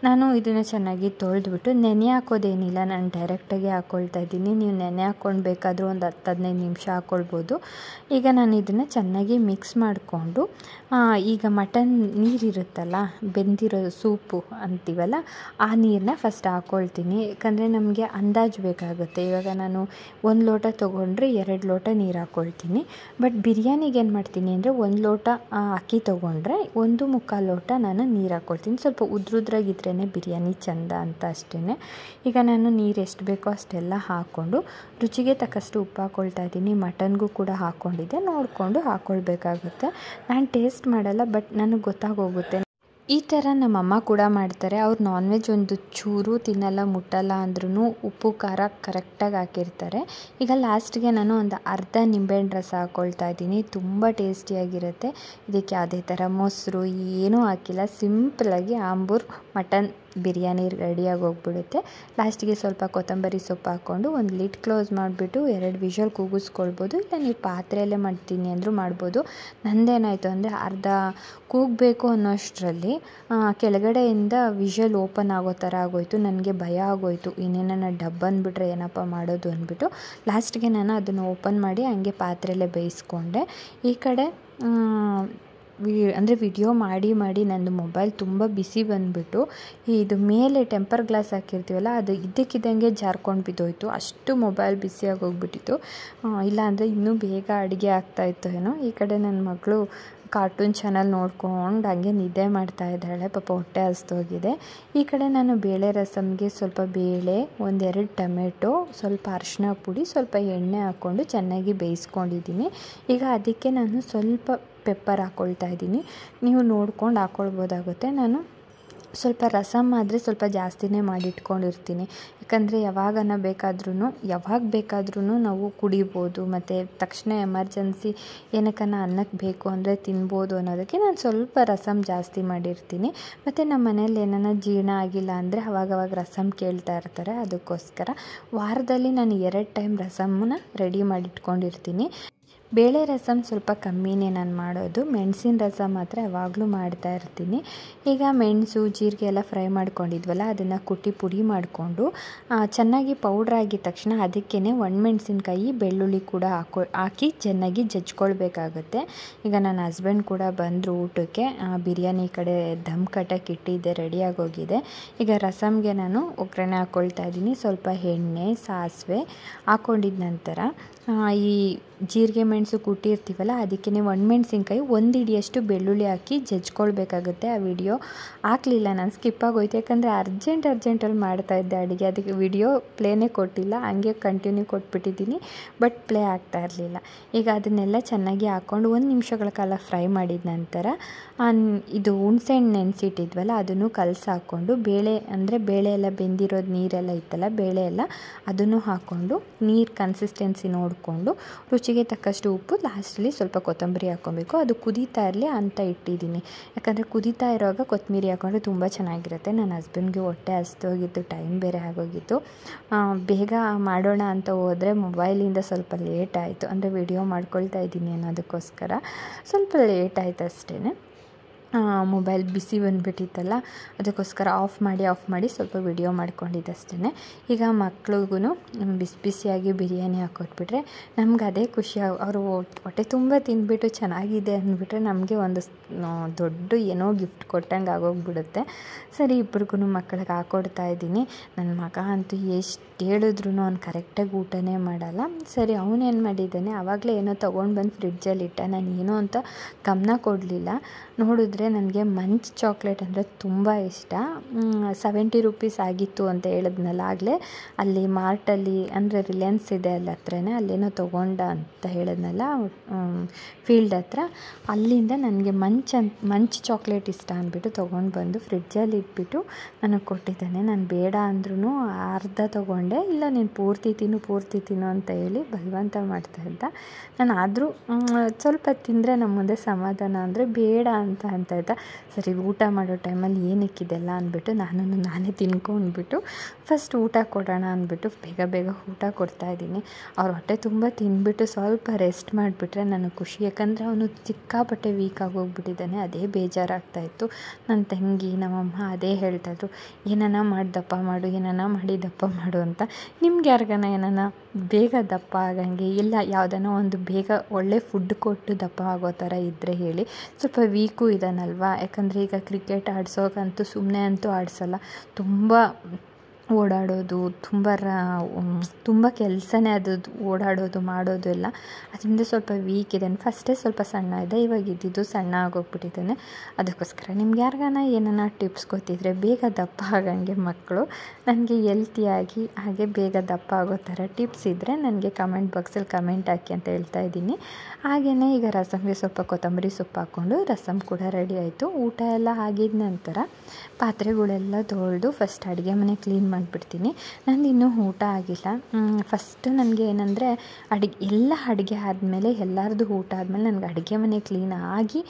ನಾನು ಇದನ್ನು ಚೆನ್ನಾಗಿ ತೊಳೆದ್ಬಿಟ್ಟು ನೆನೆ ಹಾಕೋದೇನಿಲ್ಲ, ನಾನು ಡೈರೆಕ್ಟಾಗಿ ಹಾಕ್ಕೊಳ್ತಾ ಇದ್ದೀನಿ. ನೀವು ನೆನೆ ಹಾಕ್ಕೊಂಡು ಬೇಕಾದರೂ ಒಂದು 10-15 ನಿಮಿಷ ಹಾಕ್ಕೊಳ್ಬೋದು. ಈಗ ನಾನು ಇದನ್ನು ಚೆನ್ನಾಗಿ ಮಿಕ್ಸ್ ಮಾಡಿಕೊಂಡು ಈಗ ಮಟನ್ ನೀರಿರುತ್ತಲ್ಲ, ಬೆಂದಿರೋ ಸೂಪು ಅಂತೀವಲ್ಲ, ಆ ನೀರನ್ನ ಫಸ್ಟ್ ಹಾಕ್ಕೊಳ್ತೀನಿ. ಯಾಕಂದರೆ ನಮಗೆ ಅಂದಾಜು ಬೇಕಾಗುತ್ತೆ. ಇವಾಗ ನಾನು 1 ಲೋಟ ತೊಗೊಂಡ್ರೆ 2 ಲೋಟ ನೀರು ಹಾಕ್ಕೊಳ್ತೀನಿ. ಬಟ್ ಬಿರಿಯಾನಿಗೆ ಏನು ಮಾಡ್ತೀನಿ ಅಂದರೆ 1 ಲೋಟ ಅಕ್ಕಿ ತೊಗೊಂಡ್ರೆ 1.25 ಲೋಟ ನಾನು ನೀರು ಹಾಕ್ಕೊಳ್ತೀನಿ. ಸ್ವಲ್ಪ ಉದ್ರುದ್ರಾಗಿದ್ರೇ ಬಿರಿಯಾನಿ ಚೆಂದ ಅಂತ ಅಷ್ಟೇ. ಈಗ ನಾನು ನೀರು ಎಷ್ಟು ಬೇಕೋ ಅಷ್ಟೆಲ್ಲ ಹಾಕ್ಕೊಂಡು ರುಚಿಗೆ ತಕ್ಕಷ್ಟು ಉಪ್ಪು ಹಾಕ್ಕೊಳ್ತಾ ಇದ್ದೀನಿ. ಮಟನ್ಗೂ ಕೂಡ ಹಾಕ್ಕೊಂಡಿದ್ದೆ, ನೋಡಿಕೊಂಡು ಹಾಕ್ಕೊಳ್ಬೇಕಾಗುತ್ತೆ. ನಾನು ಟೇಸ್ಟ್ ಮಾಡಲ್ಲ, ಬಟ್ ನನಗೆ ಗೊತ್ತಾಗೋಗುತ್ತೆ. ಈ ಥರ ನಮ್ಮಮ್ಮ ಕೂಡ ಮಾಡ್ತಾರೆ. ಅವ್ರು ನಾನ್ ವೆಜ್ ಒಂದು ಚೂರು ತಿನ್ನಲ್ಲ, ಮುಟ್ಟಲ್ಲ ಅಂದ್ರೂ ಉಪ್ಪು ಖಾರ ಕರೆಕ್ಟಾಗಿ ಹಾಕಿರ್ತಾರೆ. ಈಗ ಲಾಸ್ಟಿಗೆ ನಾನು ಒಂದು ಅರ್ಧ ನಿಂಬೆಹಣ್ಣು ರಸ ಹಾಕ್ಕೊಳ್ತಾ ಇದ್ದೀನಿ. ತುಂಬ ಟೇಸ್ಟಿಯಾಗಿರುತ್ತೆ. ಇದಕ್ಕೆ ಯಾವುದೇ ಥರ ಮೊಸರು ಏನೂ ಹಾಕಿಲ್ಲ, ಸಿಂಪಲಾಗಿ ಆಂಬೂರ್ ಮಟನ್ ಬಿರಿಯಾನಿ ರೆಡಿಯಾಗಿ ಹೋಗ್ಬಿಡುತ್ತೆ. ಲಾಸ್ಟಿಗೆ ಸ್ವಲ್ಪ ಕೊತ್ತಂಬರಿ ಸೊಪ್ಪು ಹಾಕ್ಕೊಂಡು ಒಂದು ಲಿಡ್ ಕ್ಲೋಸ್ ಮಾಡಿಬಿಟ್ಟು 2 ವಿಷಲ್ ಕೂಗಿಸ್ಕೊಳ್ಬೋದು. ಇಲ್ಲ ನೀವು ಪಾತ್ರೆಯಲ್ಲೇ ಮಾಡ್ತೀನಿ ಅಂದರೂ ಮಾಡ್ಬೋದು. ನಂದೇನಾಯಿತು ಅಂದರೆ ಅರ್ಧ ಕೂಗಬೇಕು ಅನ್ನೋಷ್ಟರಲ್ಲಿ ಕೆಳಗಡೆಯಿಂದ ವಿಷಲ್ ಓಪನ್ ಆಗೋ ಥರ ಆಗೋಯಿತು. ನನಗೆ ಭಯ ಆಗೋಯಿತು, ಇನ್ನೇನ ಡಬ್ ಅಂದ್ಬಿಟ್ರೆ ಏನಪ್ಪ ಮಾಡೋದು ಅಂದ್ಬಿಟ್ಟು ಲಾಸ್ಟಿಗೆ ನಾನು ಅದನ್ನು ಓಪನ್ ಮಾಡಿ ಹಂಗೆ ಪಾತ್ರೆಯಲ್ಲೇ ಬೇಯಿಸ್ಕೊಂಡೆ. ಈ ಕಡೆ ಅಂದರೆ ವಿಡಿಯೋ ಮಾಡಿ ನಂದು ಮೊಬೈಲ್ ತುಂಬ ಬಿಸಿ ಬಂದುಬಿಟ್ಟು ಇದು ಮೇಲೆ ಟೆಂಪರ್ ಗ್ಲಾಸ್ ಹಾಕಿರ್ತೀವಲ್ಲ, ಅದು ಇದ್ದಕ್ಕಿದ್ದಂಗೆ ಜಾರ್ಕೊಂಡು ಬಿದ್ದೋಯ್ತು. ಅಷ್ಟು ಮೊಬೈಲ್ ಬಿಸಿಯಾಗಿ ಹೋಗ್ಬಿಟ್ಟಿತ್ತು. ಇಲ್ಲಾಂದರೆ ಇನ್ನೂ ಬೇಗ ಅಡುಗೆ ಆಗ್ತಾಯಿತ್ತು ಏನೋ. ಈ ಕಡೆ ನನ್ನ ಮಗಳು ಕಾರ್ಟೂನ್ ಚಾನಲ್ ನೋಡ್ಕೊಂಡು ಹಂಗೆ ನಿದ್ದೆ ಮಾಡ್ತಾ ಇದ್ದಾಳೆ. ಪಾಪ ಹೊಟ್ಟೆ ಹಸ್ದೋಗಿದೆ. ಈ ಕಡೆ ನಾನು ಬೇಳೆ ರಸಮ್ಗೆ ಸ್ವಲ್ಪ ಬೇಳೆ, 1-2 ಟೊಮೆಟೊ, ಸ್ವಲ್ಪ ಅರಿಶಿನ ಪುಡಿ, ಸ್ವಲ್ಪ ಎಣ್ಣೆ ಹಾಕ್ಕೊಂಡು ಚೆನ್ನಾಗಿ ಬೇಯಿಸ್ಕೊಂಡಿದ್ದೀನಿ. ಈಗ ಅದಕ್ಕೆ ನಾನು ಸ್ವಲ್ಪ ಪೆಪ್ಪರ್ ಹಾಕ್ಕೊಳ್ತಾ ಇದ್ದೀನಿ. ನೀವು ನೋಡ್ಕೊಂಡು ಹಾಕ್ಕೊಳ್ಬೋದಾಗುತ್ತೆ. ನಾನು ಸ್ವಲ್ಪ ರಸಮ್ ಆದರೆ ಸ್ವಲ್ಪ ಜಾಸ್ತಿನೇ ಮಾಡಿಟ್ಕೊಂಡಿರ್ತೀನಿ. ಯಾಕಂದರೆ ಯಾವಾಗ ಬೇಕಾದ್ರೂ ನಾವು ಕುಡಿಬೋದು, ಮತ್ತು ತಕ್ಷಣ ಎಮರ್ಜೆನ್ಸಿ ಏನಕ್ಕನ್ನ ಅನ್ನಕ್ಕೆ ಬೇಕು ಅಂದರೆ ತಿನ್ಬೋದು ಅನ್ನೋದಕ್ಕೆ ನಾನು ಸ್ವಲ್ಪ ರಸಮ್ ಜಾಸ್ತಿ ಮಾಡಿರ್ತೀನಿ. ಮತ್ತು ನಮ್ಮ ಮನೇಲಿ ಏನಾನ ಜೀರ್ಣ ಆಗಿಲ್ಲ ಅಂದರೆ ಅವಾಗವಾಗ ರಸಮ್ ಕೇಳ್ತಾ ಇರ್ತಾರೆ. ಅದಕ್ಕೋಸ್ಕರ ವಾರದಲ್ಲಿ ನಾನು 2 ಟೈಮ್ ರಸಮ್ಮನ್ನ ರೆಡಿ ಮಾಡಿಟ್ಕೊಂಡಿರ್ತೀನಿ. ಬೇಳೆ ರಸಮ್ ಸ್ವಲ್ಪ ಕಮ್ಮಿನೇ ನಾನು ಮಾಡೋದು. ಮೆಣಸಿನ ರಸ ಮಾತ್ರ ಯಾವಾಗಲೂ ಮಾಡ್ತಾ ಇರ್ತೀನಿ. ಈಗ ಮೆಣಸು ಜೀರಿಗೆ ಎಲ್ಲ ಫ್ರೈ ಮಾಡ್ಕೊಂಡಿದ್ವಲ್ಲ, ಅದನ್ನು ಕುಟ್ಟಿ ಪುಡಿ ಮಾಡಿಕೊಂಡು ಚೆನ್ನಾಗಿ ಪೌಡ್ರ್ ಆಗಿದ ತಕ್ಷಣ ಅದಕ್ಕೇ ಒಣಮೆಣಸಿನ್ಕಾಯಿ, ಬೆಳ್ಳುಳ್ಳಿ ಕೂಡ ಹಾಕಿ ಚೆನ್ನಾಗಿ ಜಜ್ಕೊಳ್ಬೇಕಾಗುತ್ತೆ. ಈಗ ನನ್ನ ಹಸ್ಬೆಂಡ್ ಕೂಡ ಬಂದರು ಊಟಕ್ಕೆ. ಬಿರಿಯಾನಿ ಕಡೆ ದಮ್ ಕಟ್ಟಕ್ಕೆ ಇಟ್ಟಿದ್ದೆ, ರೆಡಿಯಾಗೋಗಿದೆ. ಈಗ ರಸಮ್ಗೆ ನಾನು ಒಗ್ಗರಣೆ ಹಾಕ್ಕೊಳ್ತಾ ಇದ್ದೀನಿ. ಸ್ವಲ್ಪ ಎಣ್ಣೆ, ಸಾಸಿವೆ ಹಾಕ್ಕೊಂಡಿದ ನಂತರ ಈ ಜೀರಿಗೆ ಮೆಣಸು ಕುಟ್ಟಿರ್ತೀವಲ್ಲ, ಅದಕ್ಕೆ ಒಣಮೆಣಸಿನ್ಕಾಯಿ 1 ಹಿಡಿಯಷ್ಟು ಬೆಳ್ಳುಳ್ಳಿ ಹಾಕಿ ಜಜ್ಕೊಳ್ಬೇಕಾಗುತ್ತೆ. ಆ ವಿಡಿಯೋ ಹಾಕಲಿಲ್ಲ, ನಾನು ಸ್ಕಿಪ್ ಆಗೋಯ್ತು. ಯಾಕಂದರೆ ಅರ್ಜೆಂಟಲ್ಲಿ ಮಾಡ್ತಾಯಿದ್ದೆ ಅಡುಗೆ, ಅದಕ್ಕೆ ವಿಡಿಯೋ ಪ್ಲೇನೇ ಕೊಟ್ಟಿಲ್ಲ, ಹಂಗೆ ಕಂಟಿನ್ಯೂ ಕೊಟ್ಬಿಟ್ಟಿದ್ದೀನಿ. ಬಟ್ ಪ್ಲೇ ಆಗ್ತಾ ಇರಲಿಲ್ಲ. ಈಗ ಅದನ್ನೆಲ್ಲ ಚೆನ್ನಾಗಿ ಹಾಕ್ಕೊಂಡು 1 ನಿಮಿಷಗಳ ಕಾಲ ಫ್ರೈ ಮಾಡಿದ ನಂತರ ಇದು ಹುಣಸೆಹಣ್ಣು ನೆನೆಸಿಟ್ಟಿದ್ವಲ್ಲ, ಅದನ್ನು ಕಲಸಿ ಹಾಕ್ಕೊಂಡು ಬೇಳೆ ಎಲ್ಲ ಬೆಂದಿರೋದು ನೀರೆಲ್ಲ ಇತ್ತಲ್ಲ, ಬೇಳೆ ಎಲ್ಲ ಅದನ್ನು ಹಾಕ್ಕೊಂಡು ನೀರು ಕನ್ಸಿಸ್ಟೆನ್ಸಿ ನೋಡಿಕೊಂಡು ರುಚಿಗೆ ತಕ್ಕಷ್ಟು ಉಪ್ಪು, ಲಾಸ್ಟಲ್ಲಿ ಸ್ವಲ್ಪ ಕೊತ್ತಂಬರಿ ಹಾಕ್ಕೊಬೇಕು. ಅದು ಕುದೀತಾ ಇರಲಿ ಅಂತ ಇಟ್ಟಿದ್ದೀನಿ. ಯಾಕಂದರೆ ಕುದೀತಾ ಇರೋವಾಗ ಕೊತ್ತಂಬರಿ ಹಾಕ್ಕೊಂಡ್ರೆ ತುಂಬ ಚೆನ್ನಾಗಿರುತ್ತೆ. ನನ್ನ ಹಸ್ಬೆಂಡ್ಗೆ ಹೊಟ್ಟೆ ಹಸ್ದೋಗಿತ್ತು, ಟೈಮ್ ಬೇರೆ ಆಗೋಗಿತ್ತು. ಬೇಗ ಮಾಡೋಣ ಅಂತ ಹೋದರೆ ಮೊಬೈಲಿಂದ ಸ್ವಲ್ಪ ಲೇಟ್ ಆಯಿತು. ಅಂದರೆ ವಿಡಿಯೋ ಮಾಡ್ಕೊಳ್ತಾ ಇದ್ದೀನಿ ಅನ್ನೋದಕ್ಕೋಸ್ಕರ ಸ್ವಲ್ಪ ಲೇಟ್ ಆಯಿತು ಅಷ್ಟೇ. ಮೊಬೈಲ್ ಬಿಸಿ ಬಂದುಬಿಟ್ಟಿತ್ತಲ್ಲ, ಅದಕ್ಕೋಸ್ಕರ ಆಫ್ ಮಾಡಿ ಸ್ವಲ್ಪ ವಿಡಿಯೋ ಮಾಡ್ಕೊಂಡಿದ್ದಷ್ಟೇ. ಈಗ ಮಕ್ಳಿಗೂ ಬಿಸಿಯಾಗಿ ಬಿರಿಯಾನಿ ಹಾಕ್ಕೊಟ್ಬಿಟ್ರೆ ನಮ್ಗೆ ಅದೇ ಖುಷಿ. ಅವರು ಹೊಟ್ಟೆ ತುಂಬ ತಿಂದ್ಬಿಟ್ಟು ಚೆನ್ನಾಗಿದೆ ಅಂದ್ಬಿಟ್ರೆ ನಮಗೆ ಒಂದು ದೊಡ್ಡ ಏನೋ ಗಿಫ್ಟ್ ಕೊಟ್ಟಂಗೆ ಆಗೋಗ್ಬಿಡುತ್ತೆ. ಸರಿ, ಇಬ್ರಿಗೂ ಮಕ್ಕಳಿಗೆ ಹಾಕ್ಕೊಡ್ತಾ ಇದ್ದೀನಿ. ನನ್ನ ಮಗ ಅಂತೂ ಎಷ್ಟು ಹೇಳಿದ್ರು ಅವ್ನು ಕರೆಕ್ಟಾಗಿ ಊಟನೇ ಮಾಡಲ್ಲ. ಸರಿ, ಅವನೇನು ಮಾಡಿದ್ದಾನೆ, ಆವಾಗಲೇ ಏನೋ ತೊಗೊಂಡು ಬಂದು ಫ್ರಿಡ್ಜಲ್ಲಿ ಇಟ್ಟ. ನಾನು ಏನೋ ಅಂತ ಗಮನ ಕೊಡಲಿಲ್ಲ. ನೋಡಿದ್ರೆ ನನಗೆ ಮಂಚ್ ಚಾಕ್ಲೇಟ್ ಅಂದರೆ ತುಂಬ ಇಷ್ಟ. 70 ರೂಪೀಸ್ ಆಗಿತ್ತು ಅಂತ ಹೇಳಿದ್ನಲ್ಲ ಆಗಲೇ, ಅಲ್ಲಿ ಮಾರ್ಟಲ್ಲಿ ಅಂದರೆ ರಿಲಯನ್ಸ್ ಇದೆ ಅಲ್ಲಿ ಹತ್ರನೇ, ಅಲ್ಲೇನೋ ತೊಗೊಂಡ ಅಂತ ಹೇಳಿದ್ನಲ್ಲ ಫೀಲ್ಡ್ ಹತ್ರ, ಅಲ್ಲಿಂದ ನನಗೆ ಮಂಚ್ ಚಾಕ್ಲೇಟ್ ಇಷ್ಟ ಅಂದ್ಬಿಟ್ಟು ತೊಗೊಂಡು ಬಂದು ಫ್ರಿಡ್ಜಲ್ಲಿ ಇಟ್ಬಿಟ್ಟು ನನಗೆ ಕೊಟ್ಟಿದ್ದಾನೆ. ನಾನು ಬೇಡ ಅಂದ್ರೂ ಅರ್ಧ ತೊಗೊಂಡೆ, ಇಲ್ಲ ನೀನು ಪೂರ್ತಿ ತಿನ್ನು ಅಂತ ಹೇಳಿ ಬಲವಂತ ಮಾಡ್ತಾಯಿದ್ದ. ನಾನು ಆದರೂ ಸ್ವಲ್ಪ ತಿಂದರೆ ನಮ್ಮ ಮುಂದೆ ಸಮಾಧಾನ ಅಂದರೆ ಬೇಡ ಅಂತ ಇದ್ದ. ಸರಿ ಊಟ ಮಾಡೋ ಟೈಮಲ್ಲಿ ಏನಕ್ಕಿದೆಲ್ಲ ಅಂದ್ಬಿಟ್ಟು ನಾನೇ ತಿನ್ಕೊಂಡ್ಬಿಟ್ಟು ಫಸ್ಟ್ ಊಟ ಕೊಡೋಣ ಅಂದ್ಬಿಟ್ಟು ಬೇಗ ಊಟ ಕೊಡ್ತಾಯಿದ್ದೀನಿ. ಅವ್ರ ಹೊಟ್ಟೆ ತುಂಬ ತಿಂದ್ಬಿಟ್ಟು ಸ್ವಲ್ಪ ರೆಸ್ಟ್ ಮಾಡಿಬಿಟ್ರೆ ನನಗೆ ಖುಷಿ. ಯಾಕಂದರೆ ಅವನು ಸಿಕ್ಕಾಪಟ್ಟೆ ವೀಕ್ ಆಗೋಗ್ಬಿಟ್ಟಿದ್ದಾನೆ, ಅದೇ ಬೇಜಾರಾಗ್ತಾಯಿತ್ತು. ನನ್ನ ತಂಗಿ ನಮ್ಮಮ್ಮ ಅದೇ ಹೇಳ್ತಾಯಿದ್ರು, ಏನಾನ ಮಾಡಿ ದಪ್ಪ ಮಾಡು ಅಂತ. ನಿಮ್ಗೆ ಯಾರಿಗಾನ ಏನಾನ ಬೇಗ ದಪ್ಪ ಆಗಂಗೆ, ಇಲ್ಲ ಯಾವುದನ್ನ ಒಂದು ಬೇಗ ಒಳ್ಳೆ ಫುಡ್ ಕೊಟ್ಟು ದಪ್ಪ ಆಗೋ ಥರ ಇದ್ದರೆ ಹೇಳಿ. ಸ್ವಲ್ಪ ವೀಕು ಇದ್ದಾನಲ್ವ, ಯಾಕಂದರೆ ಈಗ ಕ್ರಿಕೆಟ್ ಆಡ್ಸೋಕಂತೂ ಸುಮ್ಮನೆ ಅಂತೂ ಆಡಿಸಲ್ಲ, ತುಂಬ ಓಡಾಡೋದು, ತುಂಬ ಕೆಲಸನೇ ಅದು, ಓಡಾಡೋದು ಮಾಡೋದು ಎಲ್ಲ. ಅದರಿಂದ ಸ್ವಲ್ಪ ವೀಕ್ ಇದ್ದಾನೆ. ಫಸ್ಟೇ ಸ್ವಲ್ಪ ಸಣ್ಣ ಇದೆ, ಇವಾಗ ಇದ್ದಿದ್ದು ಸಣ್ಣ ಆಗೋಗ್ಬಿಟ್ಟಿದ್ದಾನೆ. ಅದಕ್ಕೋಸ್ಕರ ನಿಮ್ಗೆ ಯಾರಿಗಾನ ಏನಾನ ಟಿಪ್ಸ್ ಗೊತ್ತಿದ್ರೆ ಬೇಗ ದಪ್ಪ ಆಗಂಗೆ ಮಕ್ಕಳು, ನನಗೆ ಹೆಲ್ತಿಯಾಗಿ ಹಾಗೆ ಬೇಗ ದಪ್ಪ ಆಗೋ ಥರ ಟಿಪ್ಸ್ ಇದ್ದರೆ ನನಗೆ ಕಮೆಂಟ್ ಬಾಕ್ಸಲ್ಲಿ ಕಮೆಂಟ್ ಹಾಕಿ ಅಂತ ಹೇಳ್ತಾ ಇದ್ದೀನಿ. ಹಾಗೆಯೇ ಈಗ ರಸಮ್ಗೆ ಸ್ವಲ್ಪ ಕೊತ್ತಂಬರಿ ಸೊಪ್ಪು ಹಾಕ್ಕೊಂಡು ರಸಮ್ ಕೂಡ ರೆಡಿ ಆಯಿತು. ಊಟ ಎಲ್ಲ ಆಗಿದ ನಂತರ ಪಾತ್ರೆಗಳೆಲ್ಲ ತೊಳೆದು ಫಸ್ಟ್ ಅಡುಗೆ ಮನೆ ಕ್ಲೀನ್ ಮಾಡಿಬಿಡ್ತೀನಿ. ನಂದು ಇನ್ನೂ ಊಟ ಆಗಿಲ್ಲ. ಫಸ್ಟ್ ನನಗೆ ಏನಂದರೆ ಎಲ್ಲ ಅಡುಗೆ ಆದಮೇಲೆ, ಎಲ್ಲರದ್ದು ಊಟ ಆದಮೇಲೆ ನನಗೆ ಅಡುಗೆ ಮನೆ ಕ್ಲೀನ್ ಆಗಿ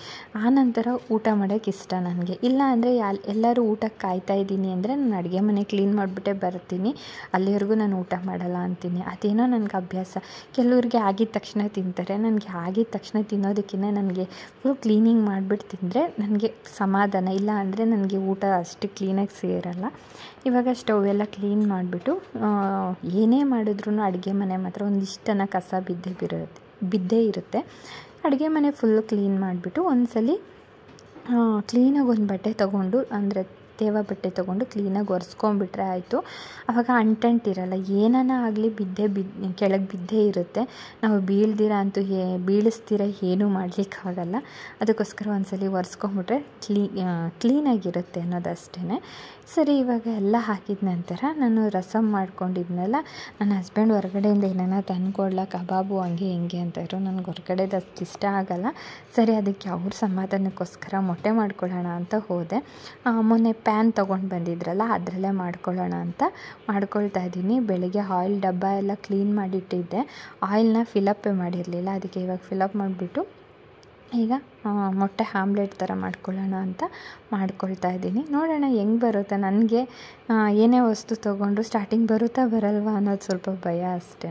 ಆನಂತರ ಊಟ ಮಾಡೋಕ್ಕೆ ಇಷ್ಟ ನನಗೆ. ಇಲ್ಲ ಅಂದರೆ ಎಲ್ಲರೂ ಊಟಕ್ಕೆ ಕಾಯ್ತಾಯಿದ್ದೀನಿ ಅಂದರೆ ನಾನು ಅಡುಗೆ ಮನೆ ಕ್ಲೀನ್ ಮಾಡಿಬಿಟ್ಟೆ ಬರ್ತೀನಿ, ಅಲ್ಲಿವರೆಗೂ ನಾನು ಊಟ ಮಾಡಲ್ಲ ಅಂತೀನಿ. ಅದೇನೋ ನನಗೆ ಅಭ್ಯಾಸ. ಕೆಲವ್ರಿಗೆ ಆಗಿದ ತಕ್ಷಣ ತಿಂತಾರೆ, ನನಗೆ ಆಗಿದ ತಕ್ಷಣ ತಿನ್ನೋದಕ್ಕಿಂತ ನನಗೆ ಫುಲ್ ಕ್ಲೀನಿಂಗ್ ಮಾಡಿಬಿಟ್ಟು ತಿಂದರೆ ನನಗೆ ಸಮಾಧಾನ. ಇಲ್ಲ ಅಂದರೆ ನನಗೆ ಊಟ ಅಷ್ಟು ಕ್ಲೀನಾಗಿ ಸೇರಲ್ಲ. ಇವಾಗ ಸ್ಟವ್ ಎಲ್ಲ ಕ್ಲೀನ್ ಮಾಡಿಬಿಟ್ಟು ಏನೇ ಮಾಡಿದ್ರೂ ಅಡುಗೆ ಮನೆ ಮಾತ್ರ ಒಂದಿಷ್ಟನ ಕಸ ಬಿದ್ದೇ ಇರುತ್ತೆ. ಅಡುಗೆ ಮನೆ ಫುಲ್ಲು ಕ್ಲೀನ್ ಮಾಡಿಬಿಟ್ಟು ಒಂದ್ಸಲಿ ಕ್ಲೀನಾಗಿ ಒಂದು ಬಟ್ಟೆ ತೊಗೊಂಡು, ಅಂದರೆ ತೇವ ಬಟ್ಟೆ ತೊಗೊಂಡು ಕ್ಲೀನಾಗಿ ಒರೆಸ್ಕೊಂಡ್ಬಿಟ್ರೆ ಆಯಿತು. ಆವಾಗ ಅಂಟಂಟಿರಲ್ಲ, ಏನಾನ ಆಗಲಿ ಕೆಳಗೆ ಬಿದ್ದೇ ಇರುತ್ತೆ. ನಾವು ಬೀಳಿಸ್ದಿರ ಏನೂ ಮಾಡಲಿಕ್ಕಾಗಲ್ಲ. ಅದಕ್ಕೋಸ್ಕರ ಒಂದ್ಸಲಿ ಒರೆಸ್ಕೊಂಬಿಟ್ರೆ ಕ್ಲೀನಾಗಿರುತ್ತೆ ಅನ್ನೋದಷ್ಟೇ. ಸರಿ, ಇವಾಗ ಎಲ್ಲ ಹಾಕಿದ ನಂತರ ನಾನು ರಸಮ್ ಮಾಡ್ಕೊಂಡಿದ್ನಲ್ಲ, ನನ್ನ ಹಸ್ಬೆಂಡ್ ಹೊರಗಡೆಯಿಂದ ಏನಾನ ತಂದ್ಕೊಡ್ಲ, ಕಬಾಬು ಹಂಗೆ ಹಿಂಗೆ ಅಂತ ಇರೋ, ನನಗೆ ಹೊರಗಡೆದು ಅಷ್ಟು ಇಷ್ಟ ಆಗಲ್ಲ. ಸರಿ, ಅದಕ್ಕೆ ಅವ್ರ ಸಮಾಧಾನಕ್ಕೋಸ್ಕರ ಮೊಟ್ಟೆ ಮಾಡ್ಕೊಳ್ಳೋಣ ಅಂತ ಹೋದೆ. ಮೊನ್ನೆ ಪ್ಯಾನ್ ತೊಗೊಂಡು ಬಂದಿದ್ರಲ್ಲ, ಅದರಲ್ಲೇ ಮಾಡ್ಕೊಳ್ಳೋಣ ಅಂತ ಮಾಡ್ಕೊಳ್ತಾ ಇದ್ದೀನಿ. ಬೆಳಗ್ಗೆ ಆಯಿಲ್ ಡಬ್ಬ ಎಲ್ಲ ಕ್ಲೀನ್ ಮಾಡಿಟ್ಟಿದ್ದೆ, ಆಯಿಲ್ನ ಫಿಲಪ್ಪೇ ಮಾಡಿರಲಿಲ್ಲ. ಅದಕ್ಕೆ ಇವಾಗ ಫಿಲಪ್ ಮಾಡಿಬಿಟ್ಟು ಈಗ ಮೊಟ್ಟೆ ಆಮ್ಲೆಟ್ ಥರ ಮಾಡ್ಕೊಳ್ಳೋಣ ಅಂತ ಮಾಡ್ಕೊಳ್ತಾ ಇದ್ದೀನಿ. ನೋಡೋಣ ಹೆಂಗೆ ಬರುತ್ತೆ. ನನಗೆ ಏನೇ ವಸ್ತು ತೊಗೊಂಡು ಸ್ಟಾರ್ಟಿಂಗ್ ಬರುತ್ತಾ ಬರಲ್ವಾ ಅನ್ನೋದು ಸ್ವಲ್ಪ ಭಯ ಅಷ್ಟೇ.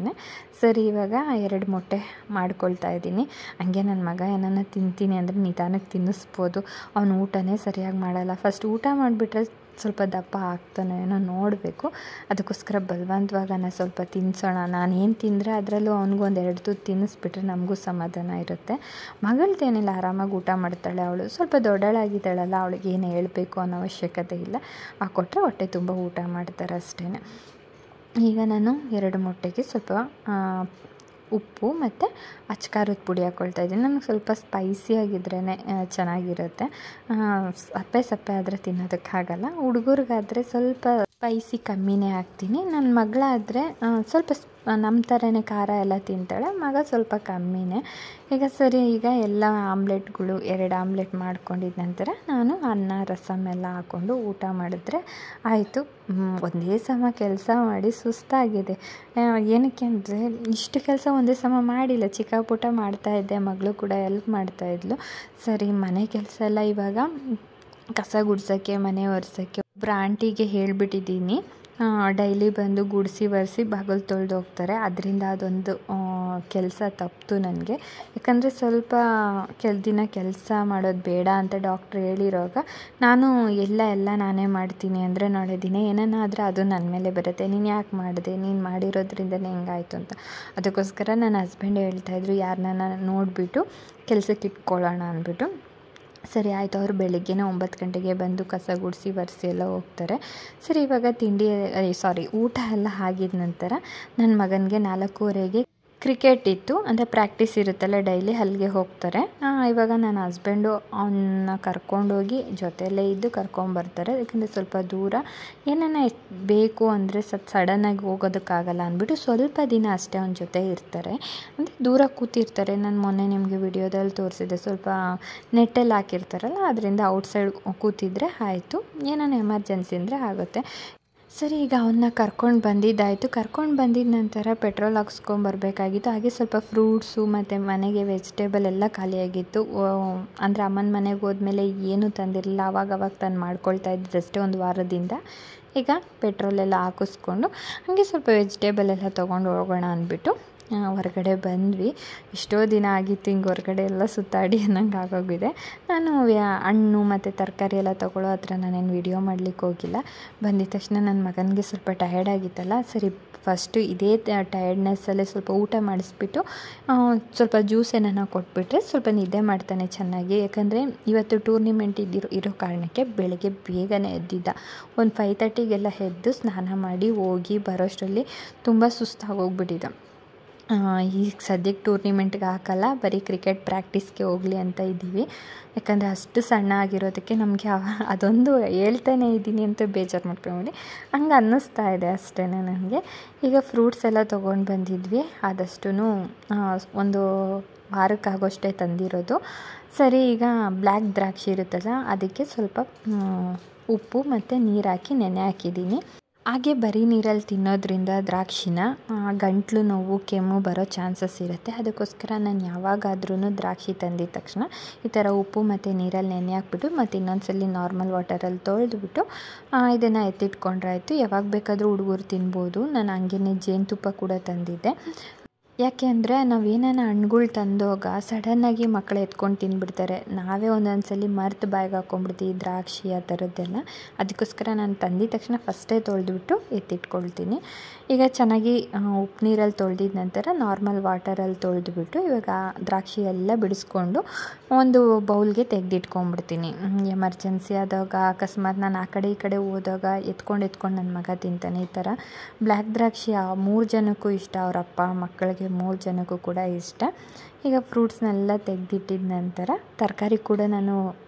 ಸರಿ, ಇವಾಗ 2 ಮೊಟ್ಟೆ ಮಾಡ್ಕೊಳ್ತಾ ಇದ್ದೀನಿ. ಹಂಗೆ ನನ್ನ ಮಗ ಏನಾನ ತಿಂತೀನಿ ಅಂದರೆ ನಿಧಾನಕ್ಕೆ ತಿನ್ನಿಸ್ಬೋದು, ಅವನು ಊಟನೇ ಸರಿಯಾಗಿ ಮಾಡಲ್ಲ. ಫಸ್ಟ್ ಊಟ ಮಾಡಿಬಿಟ್ರೆ ಸ್ವಲ್ಪ ದಪ್ಪ ಆಗ್ತಾನೋ ಏನೋ ನೋಡಬೇಕು. ಅದಕ್ಕೋಸ್ಕರ ಬಲವಂತವಾಗನ ಸ್ವಲ್ಪ ತಿನ್ನಿಸೋಣ. ನಾನೇನು ತಿಂದರೆ ಅದರಲ್ಲೂ ಅವ್ನಿಗೊಂದು 2 ತುತ್ತು ತಿನ್ನಿಸ್ಬಿಟ್ರೆ ನಮಗೂ ಸಮಾಧಾನ ಇರುತ್ತೆ. ಮಗಳದ್ದೇನಿಲ್ಲ, ಆರಾಮಾಗಿ ಊಟ ಮಾಡ್ತಾಳೆ. ಅವಳು ಸ್ವಲ್ಪ ದೊಡ್ಡಳಾಗಿದ್ದಾಳಲ್ಲ, ಅವಳಿಗೆ ಏನು ಹೇಳಬೇಕು ಅನ್ನೋ ಅವಶ್ಯಕತೆ ಇಲ್ಲ. ಕೊಟ್ಟರೆ ಹೊಟ್ಟೆ ತುಂಬ ಊಟ ಮಾಡ್ತಾರೆ ಅಷ್ಟೇ. ಈಗ ನಾನು 2 ಮೊಟ್ಟೆಗೆ ಸ್ವಲ್ಪ ಉಪ್ಪು ಮತ್ತು ಅಚ್ಕಾರದ ಪುಡಿ ಹಾಕ್ಕೊಳ್ತಾ ಇದ್ದೀನಿ. ನನಗೆ ಸ್ವಲ್ಪ ಸ್ಪೈಸಿಯಾಗಿದ್ರೇ ಚೆನ್ನಾಗಿರುತ್ತೆ. ಸಪ್ಪೆ ಆದರೆ ತಿನ್ನೋದಕ್ಕಾಗಲ್ಲ. ಹುಡುಗರಿಗಾದರೆ ಸ್ವಲ್ಪ ಸ್ಪೈಸಿ ಕಮ್ಮಿನೇ ಹಾಕ್ತೀನಿ. ನನ್ನ ಮಗಳಾದರೆ ಸ್ವಲ್ಪ ನಮ್ಮ ಥರನೇ ಖಾರ ಎಲ್ಲ ತಿಂತಾಳೆ, ಮಗ ಸ್ವಲ್ಪ ಕಮ್ಮಿನೇ. ಈಗ ಎಲ್ಲ ಆಮ್ಲೆಟ್ಗಳು 2 ಆಮ್ಲೆಟ್ ಮಾಡ್ಕೊಂಡಿದ್ದ ನಂತರ ನಾನು ಅನ್ನ ರಸಮ್ ಎಲ್ಲ ಹಾಕ್ಕೊಂಡು ಊಟ ಮಾಡಿದ್ರೆ ಆಯಿತು. ಒಂದೇ ಸಮ ಕೆಲಸ ಮಾಡಿ ಸುಸ್ತಾಗಿದೆ. ಏನಕ್ಕೆ ಅಂದರೆ ಇಷ್ಟು ಕೆಲಸ ಒಂದೇ ಸಮ ಮಾಡಿಲ್ಲ, ಚಿಕ್ಕ ಪುಟ್ಟ ಮಾಡ್ತಾಯಿದ್ದೆ, ಮಗಳು ಕೂಡ ಹೆಲ್ಪ್ ಮಾಡ್ತಾಯಿದ್ಲು. ಸರಿ, ಮನೆ ಕೆಲಸ ಎಲ್ಲ ಇವಾಗ ಕಸ ಗುಡ್ಸೋಕ್ಕೆ, ಮನೆ ಒರೆಸೋಕ್ಕೆ ಒಬ್ಬರು ಆಂಟಿಗೆ ಹೇಳಿಬಿಟ್ಟಿದ್ದೀನಿ. ಡೈಲಿ ಬಂದು ಗುಡಿಸಿ ಒರೆಸಿ ಬಾಗಿಲು ತೊಳೆದು ಹೋಗ್ತಾರೆ. ಅದರಿಂದ ಅದೊಂದು ಕೆಲಸ ತಪ್ಪಿತು ನನಗೆ. ಯಾಕಂದರೆ ಸ್ವಲ್ಪ ದಿನ ಕೆಲಸ ಮಾಡೋದು ಬೇಡ ಅಂತ ಡಾಕ್ಟ್ರ್ ಹೇಳಿರೋವಾಗ ನಾನು ಎಲ್ಲ ನಾನೇ ಮಾಡ್ತೀನಿ ಅಂದರೆ ನಾಳೆ ದಿನ ಏನಾದರೂ ಅದು ನನ್ನ ಮೇಲೆ ಬರುತ್ತೆ. ನೀನು ಯಾಕೆ ಮಾಡಿದೆ, ನೀನು ಮಾಡಿರೋದ್ರಿಂದನೇ ಹೆಂಗಾಯಿತು ಅಂತ. ಅದಕ್ಕೋಸ್ಕರ ನನ್ನ ಹಸ್ಬೆಂಡ್ ಹೇಳ್ತಾಯಿದ್ರು, ಯಾರನ್ನ ನೋಡಿಬಿಟ್ಟು ಕೆಲಸಕ್ಕೆ ಇಟ್ಕೊಳ್ಳೋಣ ಅಂದ್ಬಿಟ್ಟು. ಸರಿ ಆಯಿತು. ಅವರು ಬೆಳಗ್ಗೆನೇ 9 ಗಂಟೆಗೆ ಬಂದು ಕಸ ಗುಡಿಸಿ ಒರೆಸಿ ಎಲ್ಲ ಹೋಗ್ತಾರೆ. ಸರಿ, ಇವಾಗ ಊಟ ಎಲ್ಲ ಆಗಿದ ನಂತರ ನನ್ನ ಮಗನಿಗೆ 4:15ಗೆ ಕ್ರಿಕೆಟ್ ಇತ್ತು, ಅಂದರೆ ಪ್ರಾಕ್ಟೀಸ್ ಇರುತ್ತಲ್ಲ ಡೈಲಿ, ಅಲ್ಲಿಗೆ ಹೋಗ್ತಾರೆ. ಇವಾಗ ನನ್ನ ಹಸ್ಬೆಂಡು ಅವನ್ನ ಕರ್ಕೊಂಡೋಗಿ ಜೊತೆಯಲ್ಲೇ ಇದ್ದು ಕರ್ಕೊಂಬರ್ತಾರೆ. ಯಾಕಂದರೆ ಸ್ವಲ್ಪ ದೂರ, ಏನಾನ ಬೇಕು ಅಂದರೆ ಸಡನ್ನಾಗಿ ಹೋಗೋದಕ್ಕಾಗಲ್ಲ ಅಂದ್ಬಿಟ್ಟು ಸ್ವಲ್ಪ ದಿನ ಅಷ್ಟೇ ಅವನ ಜೊತೆ ಇರ್ತಾರೆ. ಅಂದರೆ ದೂರ ಕೂತಿರ್ತಾರೆ. ನಾನು ಮೊನ್ನೆ ನಿಮಗೆ ವಿಡಿಯೋದಲ್ಲಿ ತೋರಿಸಿದೆ, ಸ್ವಲ್ಪ ನೆಟ್ಟಲ್ಲಿ ಹಾಕಿರ್ತಾರಲ್ಲ, ಅದರಿಂದ ಔಟ್ಸೈಡ್ ಕೂತಿದ್ರೆ ಆಯಿತು, ಏನಾನ ಎಮರ್ಜೆನ್ಸಿ ಅಂದರೆ ಆಗುತ್ತೆ. ಸರಿ, ಈಗ ಅವನ್ನ ಕರ್ಕೊಂಡು ಬಂದಿದ್ದಾಯಿತು. ಕರ್ಕೊಂಡು ಬಂದಿದ್ದ ನಂತರ ಪೆಟ್ರೋಲ್ ಹಾಕ್ಸ್ಕೊಂಬರ್ಬೇಕಾಗಿತ್ತು. ಹಾಗೆ ಸ್ವಲ್ಪ ಫ್ರೂಟ್ಸು ಮತ್ತು ಮನೆಗೆ ವೆಜಿಟೇಬಲ್ ಎಲ್ಲ ಖಾಲಿಯಾಗಿತ್ತು. ಅಂದರೆ ಅಮ್ಮನ ಮನೆಗೆ ಹೋದ್ಮೇಲೆ ಏನೂ ತಂದಿರಲಿಲ್ಲ, ಅವಾಗವಾಗ ತಂದು ಮಾಡ್ಕೊಳ್ತಾ ಇದ್ದಿದ್ದಷ್ಟೇ ಒಂದು ವಾರದಿಂದ. ಈಗ ಪೆಟ್ರೋಲೆಲ್ಲ ಹಾಕಿಸ್ಕೊಂಡು ಹಾಗೆ ಸ್ವಲ್ಪ ವೆಜಿಟೇಬಲ್ ಎಲ್ಲ ತೊಗೊಂಡು ಹೋಗೋಣ ಅಂದ್ಬಿಟ್ಟು ಹೊರಗಡೆ ಬಂದ್ವಿ. ಎಷ್ಟೋ ದಿನ ಆಗಿತ್ತು ಹಿಂಗೆ ಹೊರಗಡೆ ಎಲ್ಲ ಸುತ್ತಾಡಿ ಅನ್ನಂಗೆ ಆಗೋಗಿದೆ. ನಾನು ಹಣ್ಣು ಮತ್ತು ತರಕಾರಿ ಎಲ್ಲ ತೊಗೊಳ್ಳೋ ಹತ್ರ ನಾನೇನು ವಿಡಿಯೋ ಮಾಡಲಿಕ್ಕೆ ಹೋಗಿಲ್ಲ. ಬಂದಿದ ತಕ್ಷಣ ನನ್ನ ಮಗನಿಗೆ ಸ್ವಲ್ಪ ಟಯರ್ಡ್ ಆಗಿತ್ತಲ್ಲ, ಸರಿ ಫಸ್ಟು ಇದೇ ಟಯರ್ಡ್ನೆಸ್ಸಲ್ಲೇ ಸ್ವಲ್ಪ ಊಟ ಮಾಡಿಸ್ಬಿಟ್ಟು ಸ್ವಲ್ಪ ಜ್ಯೂಸ್ ಏನಾನ ಕೊಟ್ಬಿಟ್ರೆ ಸ್ವಲ್ಪ ನಿದ್ದೆ ಮಾಡ್ತಾನೆ ಚೆನ್ನಾಗಿ. ಯಾಕಂದರೆ ಇವತ್ತು ಟೂರ್ನಿಮೆಂಟ್ ಇರೋ ಕಾರಣಕ್ಕೆ ಬೆಳಗ್ಗೆ ಬೇಗನೆ ಎದ್ದಿದ್ದ. ಒಂದು 5:30ಗೆಲ್ಲ ಎದ್ದು ಸ್ನಾನ ಮಾಡಿ ಹೋಗಿ ಬರೋಷ್ಟರಲ್ಲಿ ತುಂಬ ಸುಸ್ತಾಗೋಗ್ಬಿಟ್ಟಿದ್ದ. ಈಗ ಸದ್ಯಕ್ಕೆ ಟೂರ್ನಿಮೆಂಟ್ಗೆ ಹಾಕಲ್ಲ, ಬರೀ ಕ್ರಿಕೆಟ್ ಪ್ರಾಕ್ಟೀಸ್ಗೆ ಹೋಗಲಿ ಅಂತ ಇದ್ದೀವಿ. ಯಾಕಂದರೆ ಅಷ್ಟು ಸಣ್ಣ ಆಗಿರೋದಕ್ಕೆ ನಮಗೆ ಅದೊಂದು ಹೇಳ್ತಾನೆ ಇದ್ದೀನಿ ಅಂತ ಬೇಜಾರು ಮಾಡ್ಕೊಂಬಿಡಿ, ಹಂಗೆ ಅನ್ನಿಸ್ತಾ ಇದೆ ಅಷ್ಟೇ ನನಗೆ. ಈಗ ಫ್ರೂಟ್ಸ್ ಎಲ್ಲ ತೊಗೊಂಡು ಬಂದಿದ್ವಿ, ಆದಷ್ಟು ಒಂದು ವಾರಕ್ಕಾಗೋಷ್ಟೇ ತಂದಿರೋದು. ಸರಿ, ಈಗ ಬ್ಲ್ಯಾಕ್ ದ್ರಾಕ್ಷಿ ಇರುತ್ತಲ್ಲ, ಅದಕ್ಕೆ ಸ್ವಲ್ಪ ಉಪ್ಪು ಮತ್ತು ನೀರು ಹಾಕಿ ನೆನೆ ಹಾಕಿದ್ದೀನಿ. ಹಾಗೆ ಬರೀ ನೀರಲ್ಲಿ ತಿನ್ನೋದ್ರಿಂದ ದ್ರಾಕ್ಷಿನ ಗಂಟ್ಲು ನೋವು, ಕೆಮ್ಮು ಬರೋ ಚಾನ್ಸಸ್ ಇರುತ್ತೆ. ಅದಕ್ಕೋಸ್ಕರ ನಾನು ಯಾವಾಗಾದ್ರೂ ದ್ರಾಕ್ಷಿ ತಂದಿದ ತಕ್ಷಣ ಈ ಥರ ಉಪ್ಪು ಮತ್ತು ನೀರಲ್ಲಿ ನೆನೆ ಹಾಕ್ಬಿಟ್ಟು ಮತ್ತು ಇನ್ನೊಂದ್ಸಲಿ ನಾರ್ಮಲ್ ವಾಟರಲ್ಲಿ ತೊಳೆದ್ಬಿಟ್ಟು ಇದನ್ನು ಎತ್ತಿಟ್ಕೊಂಡ್ರೆ ಆಯಿತು. ಯಾವಾಗ ಬೇಕಾದರೂ ಹುಡುಗರು ತಿನ್ಬೋದು. ನಾನು ಹಂಗೇ ಜೇನುತುಪ್ಪ ಕೂಡ ತಂದಿದ್ದೆ. ಯಾಕೆ ಅಂದರೆ ನಾವೇನಾನ ಹಣ್ಗಳು ತಂದೋಗ ಸಡನ್ನಾಗಿ ಮಕ್ಕಳು ಎತ್ಕೊಂಡು ತಿಂದುಬಿಡ್ತಾರೆ. ನಾವೇ ಒಂದೊಂದ್ಸಲಿ ಮರ್ತು ಬಾಯಿಗೆ ಹಾಕ್ಕೊಂಡ್ಬಿಡ್ತೀವಿ ದ್ರಾಕ್ಷಿ ಆ ಥರದ್ದೆಲ್ಲ. ಅದಕ್ಕೋಸ್ಕರ ನಾನು ತಂದಿದ ತಕ್ಷಣ ಫಸ್ಟೇ ತೊಳೆದ್ಬಿಟ್ಟು ಎತ್ತಿಟ್ಕೊಳ್ತೀನಿ. ಈಗ ಚೆನ್ನಾಗಿ ಉಪ್ಪು ನೀರಲ್ಲಿ ತೊಳೆದಿದ ನಂತರ ನಾರ್ಮಲ್ ವಾಟರಲ್ಲಿ ತೊಳೆದ್ಬಿಟ್ಟು ಇವಾಗ ದ್ರಾಕ್ಷಿ ಎಲ್ಲ ಬಿಡಿಸ್ಕೊಂಡು ಒಂದು ಬೌಲ್ಗೆ ತೆಗೆದಿಟ್ಕೊಂಡ್ಬಿಡ್ತೀನಿ. ಎಮರ್ಜೆನ್ಸಿ ಆದಾಗ, ಅಕಸ್ಮಾತ್ ನಾನು ಆ ಕಡೆ ಈ ಕಡೆ ಹೋದಾಗ ಎತ್ಕೊಂಡು ನನ್ನ ಮಗ ತಿಂತಾನೆ. ಈ ಥರ ಬ್ಲ್ಯಾಕ್ ದ್ರಾಕ್ಷಿ 3 ಜನಕ್ಕೂ ಇಷ್ಟ, ಅವರ ಅಪ್ಪ ಮಕ್ಕಳಿಗೆ 3 ಜನಕ್ಕೂ ಕೂಡ ಇಷ್ಟ. ಈಗ ಫ್ರೂಟ್ಸ್ನೆಲ್ಲ ತೆಗೆದಿಟ್ಟಿದ ನಂತರ ತರಕಾರಿ ಕೂಡ ನಾನು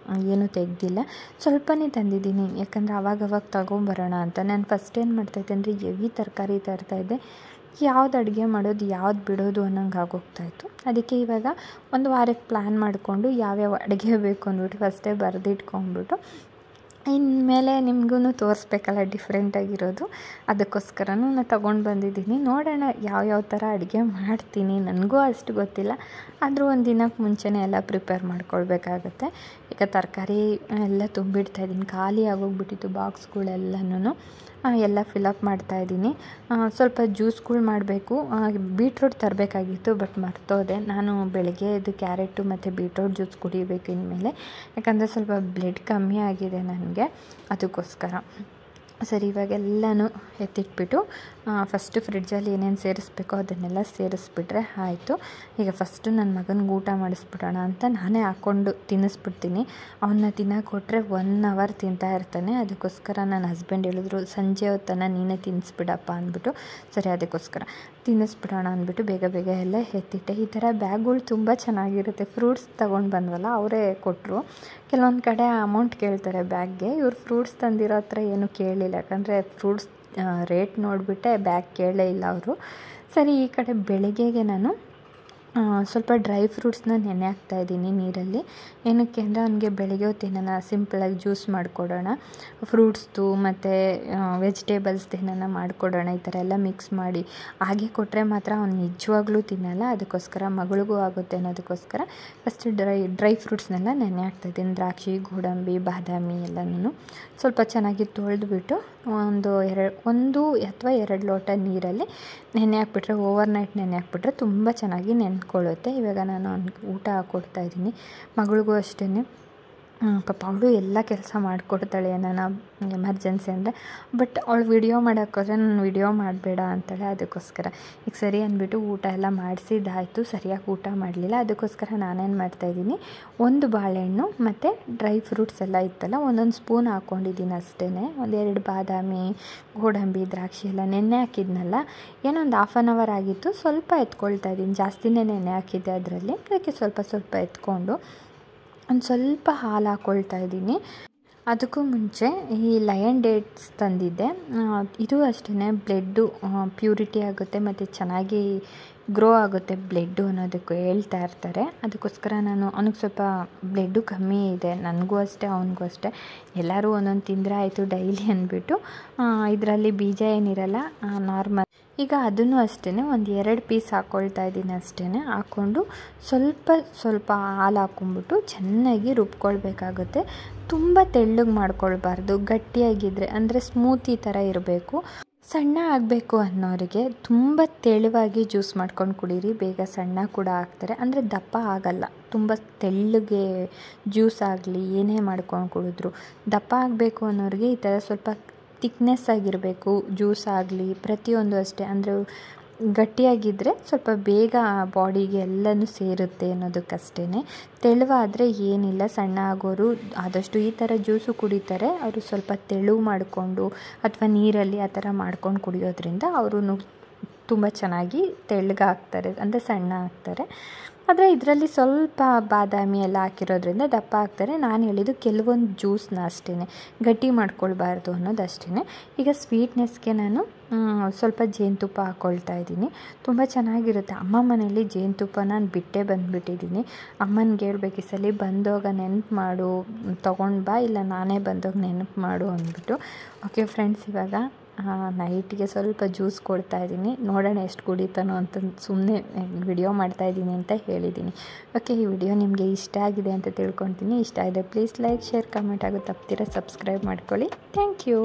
ಏನೂ ತೆಗೆದಿಲ್ಲ, ಸ್ವಲ್ಪನೇ ತಂದಿದ್ದೀನಿ. ಯಾಕಂದರೆ ಆವಾಗವಾಗ ತೊಗೊಂಬರೋಣ ಅಂತ. ನಾನು ಫಸ್ಟ್ ಏನು ಮಾಡ್ತಾಯಿದ್ದೆ ಅಂದರೆ ಹೆವಿ ತರಕಾರಿ ತರ್ತಾಯಿದ್ದೆ. ಯಾವ್ದು ಅಡುಗೆ ಮಾಡೋದು, ಯಾವ್ದು ಬಿಡೋದು ಅನ್ನೋಂಗೆ ಆಗೋಗ್ತಾಯಿತ್ತು. ಅದಕ್ಕೆ ಇವಾಗ ಒಂದು ವಾರಕ್ಕೆ ಪ್ಲ್ಯಾನ್ ಮಾಡಿಕೊಂಡು ಯಾವ್ಯಾವ ಅಡುಗೆ ಬೇಕು ಅಂದ್ಬಿಟ್ಟು ಫಸ್ಟೇ ಬರೆದಿಟ್ಕೊಂಡ್ಬಿಟ್ಟು ಇನ್ಮೇಲೆ ನಿಮಗೂ ತೋರಿಸ್ಬೇಕಲ್ಲ ಡಿಫ್ರೆಂಟಾಗಿರೋದು, ಅದಕ್ಕೋಸ್ಕರನೂ ನಾನು ತೊಗೊಂಡು ಬಂದಿದ್ದೀನಿ. ನೋಡೋಣ ಯಾವ್ಯಾವ ಥರ ಅಡುಗೆ ಮಾಡ್ತೀನಿ, ನನಗೂ ಅಷ್ಟು ಗೊತ್ತಿಲ್ಲ. ಆದರೂ ಒಂದು ದಿನಕ್ಕೆ ಮುಂಚೆನೇ ಎಲ್ಲ ಪ್ರಿಪೇರ್ ಮಾಡ್ಕೊಳ್ಬೇಕಾಗತ್ತೆ. ಈಗ ತರಕಾರಿ ಎಲ್ಲ ತುಂಬಿಡ್ತಾಯಿದ್ದೀನಿ, ಖಾಲಿ ಆಗೋಗ್ಬಿಟ್ಟಿತ್ತು ಬಾಕ್ಸ್ಗಳೆಲ್ಲನೂ. ಎಲ್ಲ ಫಿಲಪ್ ಮಾಡ್ತಾಯಿದ್ದೀನಿ. ಸ್ವಲ್ಪ ಜ್ಯೂಸ್ಗಳು ಮಾಡಬೇಕು. ಬೀಟ್ರೂಟ್ ತರಬೇಕಾಗಿತ್ತು, ಬಟ್ ಮರ್ತೋದೆ. ನಾನು ಬೆಳಗ್ಗೆ ಇದು ಕ್ಯಾರೆಟು ಮತ್ತು ಬೀಟ್ರೂಟ್ ಜ್ಯೂಸ್ ಕುಡಿಬೇಕು ಇನ್ಮೇಲೆ. ಯಾಕಂದರೆ ಸ್ವಲ್ಪ ಬ್ಲಡ್ ಕಮ್ಮಿ ಆಗಿದೆ ನನಗೆ, ಅದಕ್ಕೋಸ್ಕರ. ಸರಿ, ಇವಾಗೆಲ್ಲನೂ ಎತ್ತಿಟ್ಬಿಟ್ಟು ಫಸ್ಟು ಫ್ರಿಡ್ಜಲ್ಲಿ ಏನೇನು ಸೇರಿಸ್ಬೇಕೋ ಅದನ್ನೆಲ್ಲ ಸೇರಿಸ್ಬಿಟ್ರೆ ಆಯಿತು. ಈಗ ಫಸ್ಟು ನನ್ನ ಮಗನಿಗೆ ಊಟ ಮಾಡಿಸ್ಬಿಡೋಣ ಅಂತ ನಾನೇ ಹಾಕ್ಕೊಂಡು ತಿನ್ನಿಸ್ಬಿಡ್ತೀನಿ. ಅವನ್ನ ತಿನ್ನೋಕೆ ಕೊಟ್ಟರೆ 1 ಅವರ್ ತಿಂತಾ ಇರ್ತಾನೆ. ಅದಕ್ಕೋಸ್ಕರ ನನ್ನ ಹಸ್ಬೆಂಡ್ ಹೇಳಿದ್ರು, ಸಂಜೆ ಹೊತ್ತನ ನೀನೇ ತಿನ್ನಿಸ್ಬಿಡಪ್ಪ ಅಂದ್ಬಿಟ್ಟು. ಸರಿ, ಅದಕ್ಕೋಸ್ಕರ ತಿನ್ನಿಸ್ಬಿಡೋಣ ಅಂದ್ಬಿಟ್ಟು ಬೇಗ ಬೇಗ ಎಲ್ಲ ಎತ್ತಿಟ್ಟೆ. ಈ ಥರ ಬ್ಯಾಗ್ಗಳು ತುಂಬ ಚೆನ್ನಾಗಿರುತ್ತೆ. ಫ್ರೂಟ್ಸ್ ತೊಗೊಂಡು ಬಂದ್ವಲ್ಲ, ಅವರೇ ಕೊಟ್ಟರು. ಕೆಲವೊಂದು ಕಡೆ ಅಮೌಂಟ್ ಕೇಳ್ತಾರೆ ಬ್ಯಾಗ್ಗೆ, ಇವ್ರು ಫ್ರೂಟ್ಸ್ ತಂದಿರೋ ಹತ್ರ ಏನೂ ಕೇಳಿಲ್ಲ. ಯಾಕಂದರೆ ಫ್ರೂಟ್ಸ್ ರೇಟ್ ನೋಡಿಬಿಟ್ಟೆ ಬ್ಯಾಗ್ ಕೇಳೇ ಇಲ್ಲ ಅವರು. ಸರಿ, ಈ ಕಡೆ ಬೆಳಗ್ಗೆಗೆ ನಾನು ಸ್ವಲ್ಪ ಡ್ರೈ ಫ್ರೂಟ್ಸ್ನ ನೆನೆ ಹಾಕ್ತಾಯಿದ್ದೀನಿ ನೀರಲ್ಲಿ. ಏನಕ್ಕೆ ಅಂದರೆ ಅವನಿಗೆ ಬೆಳಗ್ಗೆ ಹೊತ್ತು ಏನಾನ ಸಿಂಪಲಾಗಿ ಜ್ಯೂಸ್ ಮಾಡಿಕೊಡೋಣ, ಫ್ರೂಟ್ಸ್ದು ಮತ್ತು ವೆಜಿಟೇಬಲ್ಸ್ದು ಏನಾನ ಮಾಡಿಕೊಡೋಣ. ಈ ಥರ ಎಲ್ಲ ಮಿಕ್ಸ್ ಮಾಡಿ ಹಾಗೆ ಕೊಟ್ಟರೆ ಮಾತ್ರ ಅವ್ನು ನಿಜವಾಗ್ಲೂ ತಿನ್ನಲ್ಲ. ಅದಕ್ಕೋಸ್ಕರ ಮಗಳಿಗೂ ಆಗುತ್ತೆ ಅನ್ನೋದಕ್ಕೋಸ್ಕರ ಫಸ್ಟ್ ಡ್ರೈ ಫ್ರೂಟ್ಸ್ನೆಲ್ಲ ನೆನೆ ಹಾಕ್ತಾಯಿದ್ದೀನಿ. ದ್ರಾಕ್ಷಿ, ಗೋಡಂಬಿ, ಬಾದಾಮಿ ಎಲ್ಲನೂ ಸ್ವಲ್ಪ ಚೆನ್ನಾಗಿ ತೊಳೆದ್ಬಿಟ್ಟು 1 ಅಥವಾ 2 ಲೋಟ ನೀರಲ್ಲಿ ನೆನೆ ಹಾಕ್ಬಿಟ್ರೆ, ಓವರ್ನೈಟ್ ನೆನೆ ಹಾಕ್ಬಿಟ್ರೆ ತುಂಬ ಚೆನ್ನಾಗಿ ನೆನ್ಕೊಳ್ಳುತ್ತೆ. ಇವಾಗ ನಾನು ಅವ್ನಿಗೆ ಊಟ ಕೊಡ್ತಾಯಿದ್ದೀನಿ. ಮಗಳಿಗೂ ಅಷ್ಟೇ ಪಾಪ ಅವಳು ಎಲ್ಲ ಕೆಲಸ ಮಾಡಿಕೊಡ್ತಾಳೆ ಏನಾನ ಎಮರ್ಜೆನ್ಸಿ ಅಂದರೆ. ಬಟ್ ಅವಳು ವಿಡಿಯೋ ಮಾಡೋಕ್ಕೋಸ್ಕರ ನಾನು ವಿಡಿಯೋ ಮಾಡಬೇಡ ಅಂತಾಳೆ. ಅದಕ್ಕೋಸ್ಕರ ಈಗ ಸರಿ ಅಂದ್ಬಿಟ್ಟು ಊಟ ಎಲ್ಲ ಮಾಡಿಸಿದ್ದಾಯಿತು. ಸರಿಯಾಗಿ ಊಟ ಮಾಡಲಿಲ್ಲ. ಅದಕ್ಕೋಸ್ಕರ ನಾನೇನು ಮಾಡ್ತಾಯಿದ್ದೀನಿ, ಒಂದು ಬಾಳೆಹಣ್ಣು ಮತ್ತು ಡ್ರೈ ಫ್ರೂಟ್ಸ್ ಎಲ್ಲ ಇತ್ತಲ್ಲ, ಒಂದೊಂದು ಸ್ಪೂನ್ ಹಾಕ್ಕೊಂಡಿದ್ದೀನಿ ಅಷ್ಟೇ. ಒಂದೆರಡು ಬಾದಾಮಿ, ಗೋಡಂಬಿ, ದ್ರಾಕ್ಷಿ ಎಲ್ಲ ನೆನೆ ಹಾಕಿದ್ನಲ್ಲ, ಏನೋ ಒಂದು ಹಾಫ್ ಆನ್ ಅವರ್ ಆಗಿತ್ತು. ಸ್ವಲ್ಪ ಎತ್ಕೊಳ್ತಾ ಇದ್ದೀನಿ, ಜಾಸ್ತಿನೇ ನೆನೆ ಹಾಕಿದ್ದೆ ಅದರಲ್ಲಿ. ಅದಕ್ಕೆ ಸ್ವಲ್ಪ ಸ್ವಲ್ಪ ಎತ್ಕೊಂಡು ಒಂದು ಸ್ವಲ್ಪ ಹಾಲು ಹಾಕ್ಕೊಳ್ತಾ ಇದ್ದೀನಿ. ಅದಕ್ಕೂ ಮುಂಚೆ ಈ ಲಯನ್ ಡೇಟ್ಸ್ ತಂದಿದ್ದೆ. ಇದು ಅಷ್ಟೇ ಬ್ಲಡ್ಡು ಪ್ಯೂರಿಟಿ ಆಗುತ್ತೆ ಮತ್ತು ಚೆನ್ನಾಗಿ ಗ್ರೋ ಆಗುತ್ತೆ ಬ್ಲಡ್ಡು ಅನ್ನೋದಕ್ಕೂ ಹೇಳ್ತಾ ಇರ್ತಾರೆ. ಅದಕ್ಕೋಸ್ಕರ ನಾನು ಅವನಿಗೆ ಸ್ವಲ್ಪ ಬ್ಲಡ್ಡು ಕಮ್ಮಿ ಇದೆ, ನನಗೂ ಅಷ್ಟೇ ಅವನಿಗೂ ಅಷ್ಟೇ. ಎಲ್ಲರೂ ಒಂದೊಂದು ತಿಂದರೆ ಆಯಿತು ಡೈಲಿ ಅಂದ್ಬಿಟ್ಟು. ಇದರಲ್ಲಿ ಬೀಜ ಏನಿರಲ್ಲ, ನಾರ್ಮಲ್. ಈಗ ಅದನ್ನು ಅಷ್ಟೇ ಒಂದು 2 ಪೀಸ್ ಹಾಕ್ಕೊಳ್ತಾ ಇದ್ದೀನಿ ಅಷ್ಟೇ. ಹಾಕ್ಕೊಂಡು ಸ್ವಲ್ಪ ಹಾಲು ಹಾಕ್ಕೊಂಬಿಟ್ಟು ಚೆನ್ನಾಗಿ ರುಬ್ಕೊಳ್ಬೇಕಾಗುತ್ತೆ. ತುಂಬ ತೆಳ್ಳಗೆ ಮಾಡ್ಕೊಳ್ಬಾರ್ದು, ಗಟ್ಟಿಯಾಗಿದ್ದರೆ ಅಂದರೆ ಸ್ಮೂತಿ ಥರ ಇರಬೇಕು. ಸಣ್ಣ ಆಗಬೇಕು ಅನ್ನೋರಿಗೆ ತುಂಬ ತೆಳುವಾಗಿ ಜ್ಯೂಸ್ ಮಾಡ್ಕೊಂಡು ಕುಡೀರಿ, ಬೇಗ ಸಣ್ಣ ಕೂಡ ಆಗ್ತಾರೆ, ಅಂದರೆ ದಪ್ಪ ಆಗಲ್ಲ. ತುಂಬ ತೆಳ್ಳಗೆ ಜ್ಯೂಸ್ ಆಗಲಿ ಏನೇ ಮಾಡ್ಕೊಂಡು ಕುಡಿದ್ರು. ದಪ್ಪ ಆಗಬೇಕು ಅನ್ನೋರಿಗೆ ಈ ಥರ ಸ್ವಲ್ಪ ತಿಕ್ನೆಸ್ ಆಗಿರಬೇಕು ಜ್ಯೂಸ್ ಆಗಲಿ, ಪ್ರತಿಯೊಂದು ಅಷ್ಟೇ. ಅಂದರೆ ಗಟ್ಟಿಯಾಗಿದ್ದರೆ ಸ್ವಲ್ಪ ಬೇಗ ಬಾಡಿಗೆ ಎಲ್ಲನೂ ಸೇರುತ್ತೆ ಅನ್ನೋದಕ್ಕಷ್ಟೇ. ತೆಳುವಾದರೆ ಏನಿಲ್ಲ, ಸಣ್ಣ ಆಗೋರು ಆದಷ್ಟು ಈ ಥರ ಜ್ಯೂಸು ಕುಡಿತಾರೆ. ಅವರು ಸ್ವಲ್ಪ ತೆಳು ಮಾಡಿಕೊಂಡು ಅಥವಾ ನೀರಲ್ಲಿ ಆ ಥರ ಮಾಡ್ಕೊಂಡು ಕುಡಿಯೋದ್ರಿಂದ ಅವರು ತುಂಬ ಚೆನ್ನಾಗಿ ತೆಳ್ಳಗಾಗ್ತಾರೆ, ಅಂದರೆ ಸಣ್ಣ ಆಗ್ತಾರೆ. ಆದರೆ ಇದರಲ್ಲಿ ಸ್ವಲ್ಪ ಬಾದಾಮಿ ಎಲ್ಲ ಹಾಕಿರೋದ್ರಿಂದ ದಪ್ಪ ಆಗ್ತಾರೆ. ನಾನು ಹೇಳಿದ್ದು ಕೆಲವೊಂದು ಜ್ಯೂಸ್ನ ಅಷ್ಟೇ, ಗಟ್ಟಿ ಮಾಡ್ಕೊಳ್ಬಾರ್ದು ಅನ್ನೋದು ಅಷ್ಟೇ. ಈಗ ಸ್ವೀಟ್ನೆಸ್ಗೆ ನಾನು ಸ್ವಲ್ಪ ಜೇನುತುಪ್ಪ ಹಾಕ್ಕೊಳ್ತಾ ಇದ್ದೀನಿ. ತುಂಬ ಚೆನ್ನಾಗಿರುತ್ತೆ. ಅಮ್ಮ ಮನೇಲಿ ಜೇನುತುಪ್ಪ ನಾನು ಬಿಟ್ಟೇ ಬಂದುಬಿಟ್ಟಿದ್ದೀನಿ. ಅಮ್ಮನಿಗೆ ಹೇಳ್ಬೇಕು, ಈ ಸಲ ಬಂದೋಗ ನೆನಪು ಮಾಡು, ತೊಗೊಂಡು ಬಾ, ಇಲ್ಲ ನಾನೇ ಬಂದೋಗ ನೆನಪು ಮಾಡು ಅಂದ್ಬಿಟ್ಟು. ಓಕೆ ಫ್ರೆಂಡ್ಸ್, ಇವಾಗ ನೈಟಿಗೆ ಸ್ವಲ್ಪ ಜ್ಯೂಸ್ ಕೊಡ್ತಾ ಇದ್ದೀನಿ. ನೋಡೋಣ ಎಷ್ಟು ಕುಡಿತಾನೋ ಅಂತ ಸುಮ್ಮನೆ ವಿಡಿಯೋ ಮಾಡ್ತಾಯಿದ್ದೀನಿ ಅಂತ ಹೇಳಿದ್ದೀನಿ. ಓಕೆ, ಈ ವಿಡಿಯೋ ನಿಮಗೆ ಇಷ್ಟ ಆಗಿದೆ ಅಂತ ತಿಳ್ಕೊತೀನಿ. ಇಷ್ಟ ಆಗಿದೆ ಪ್ಲೀಸ್ ಲೈಕ್, ಶೇರ್, ಕಮೆಂಟ್ ಆಗೋ ತಪ್ಪದಿರ ಸಬ್ಸ್ಕ್ರೈಬ್ ಮಾಡ್ಕೊಳ್ಳಿ. Thank you.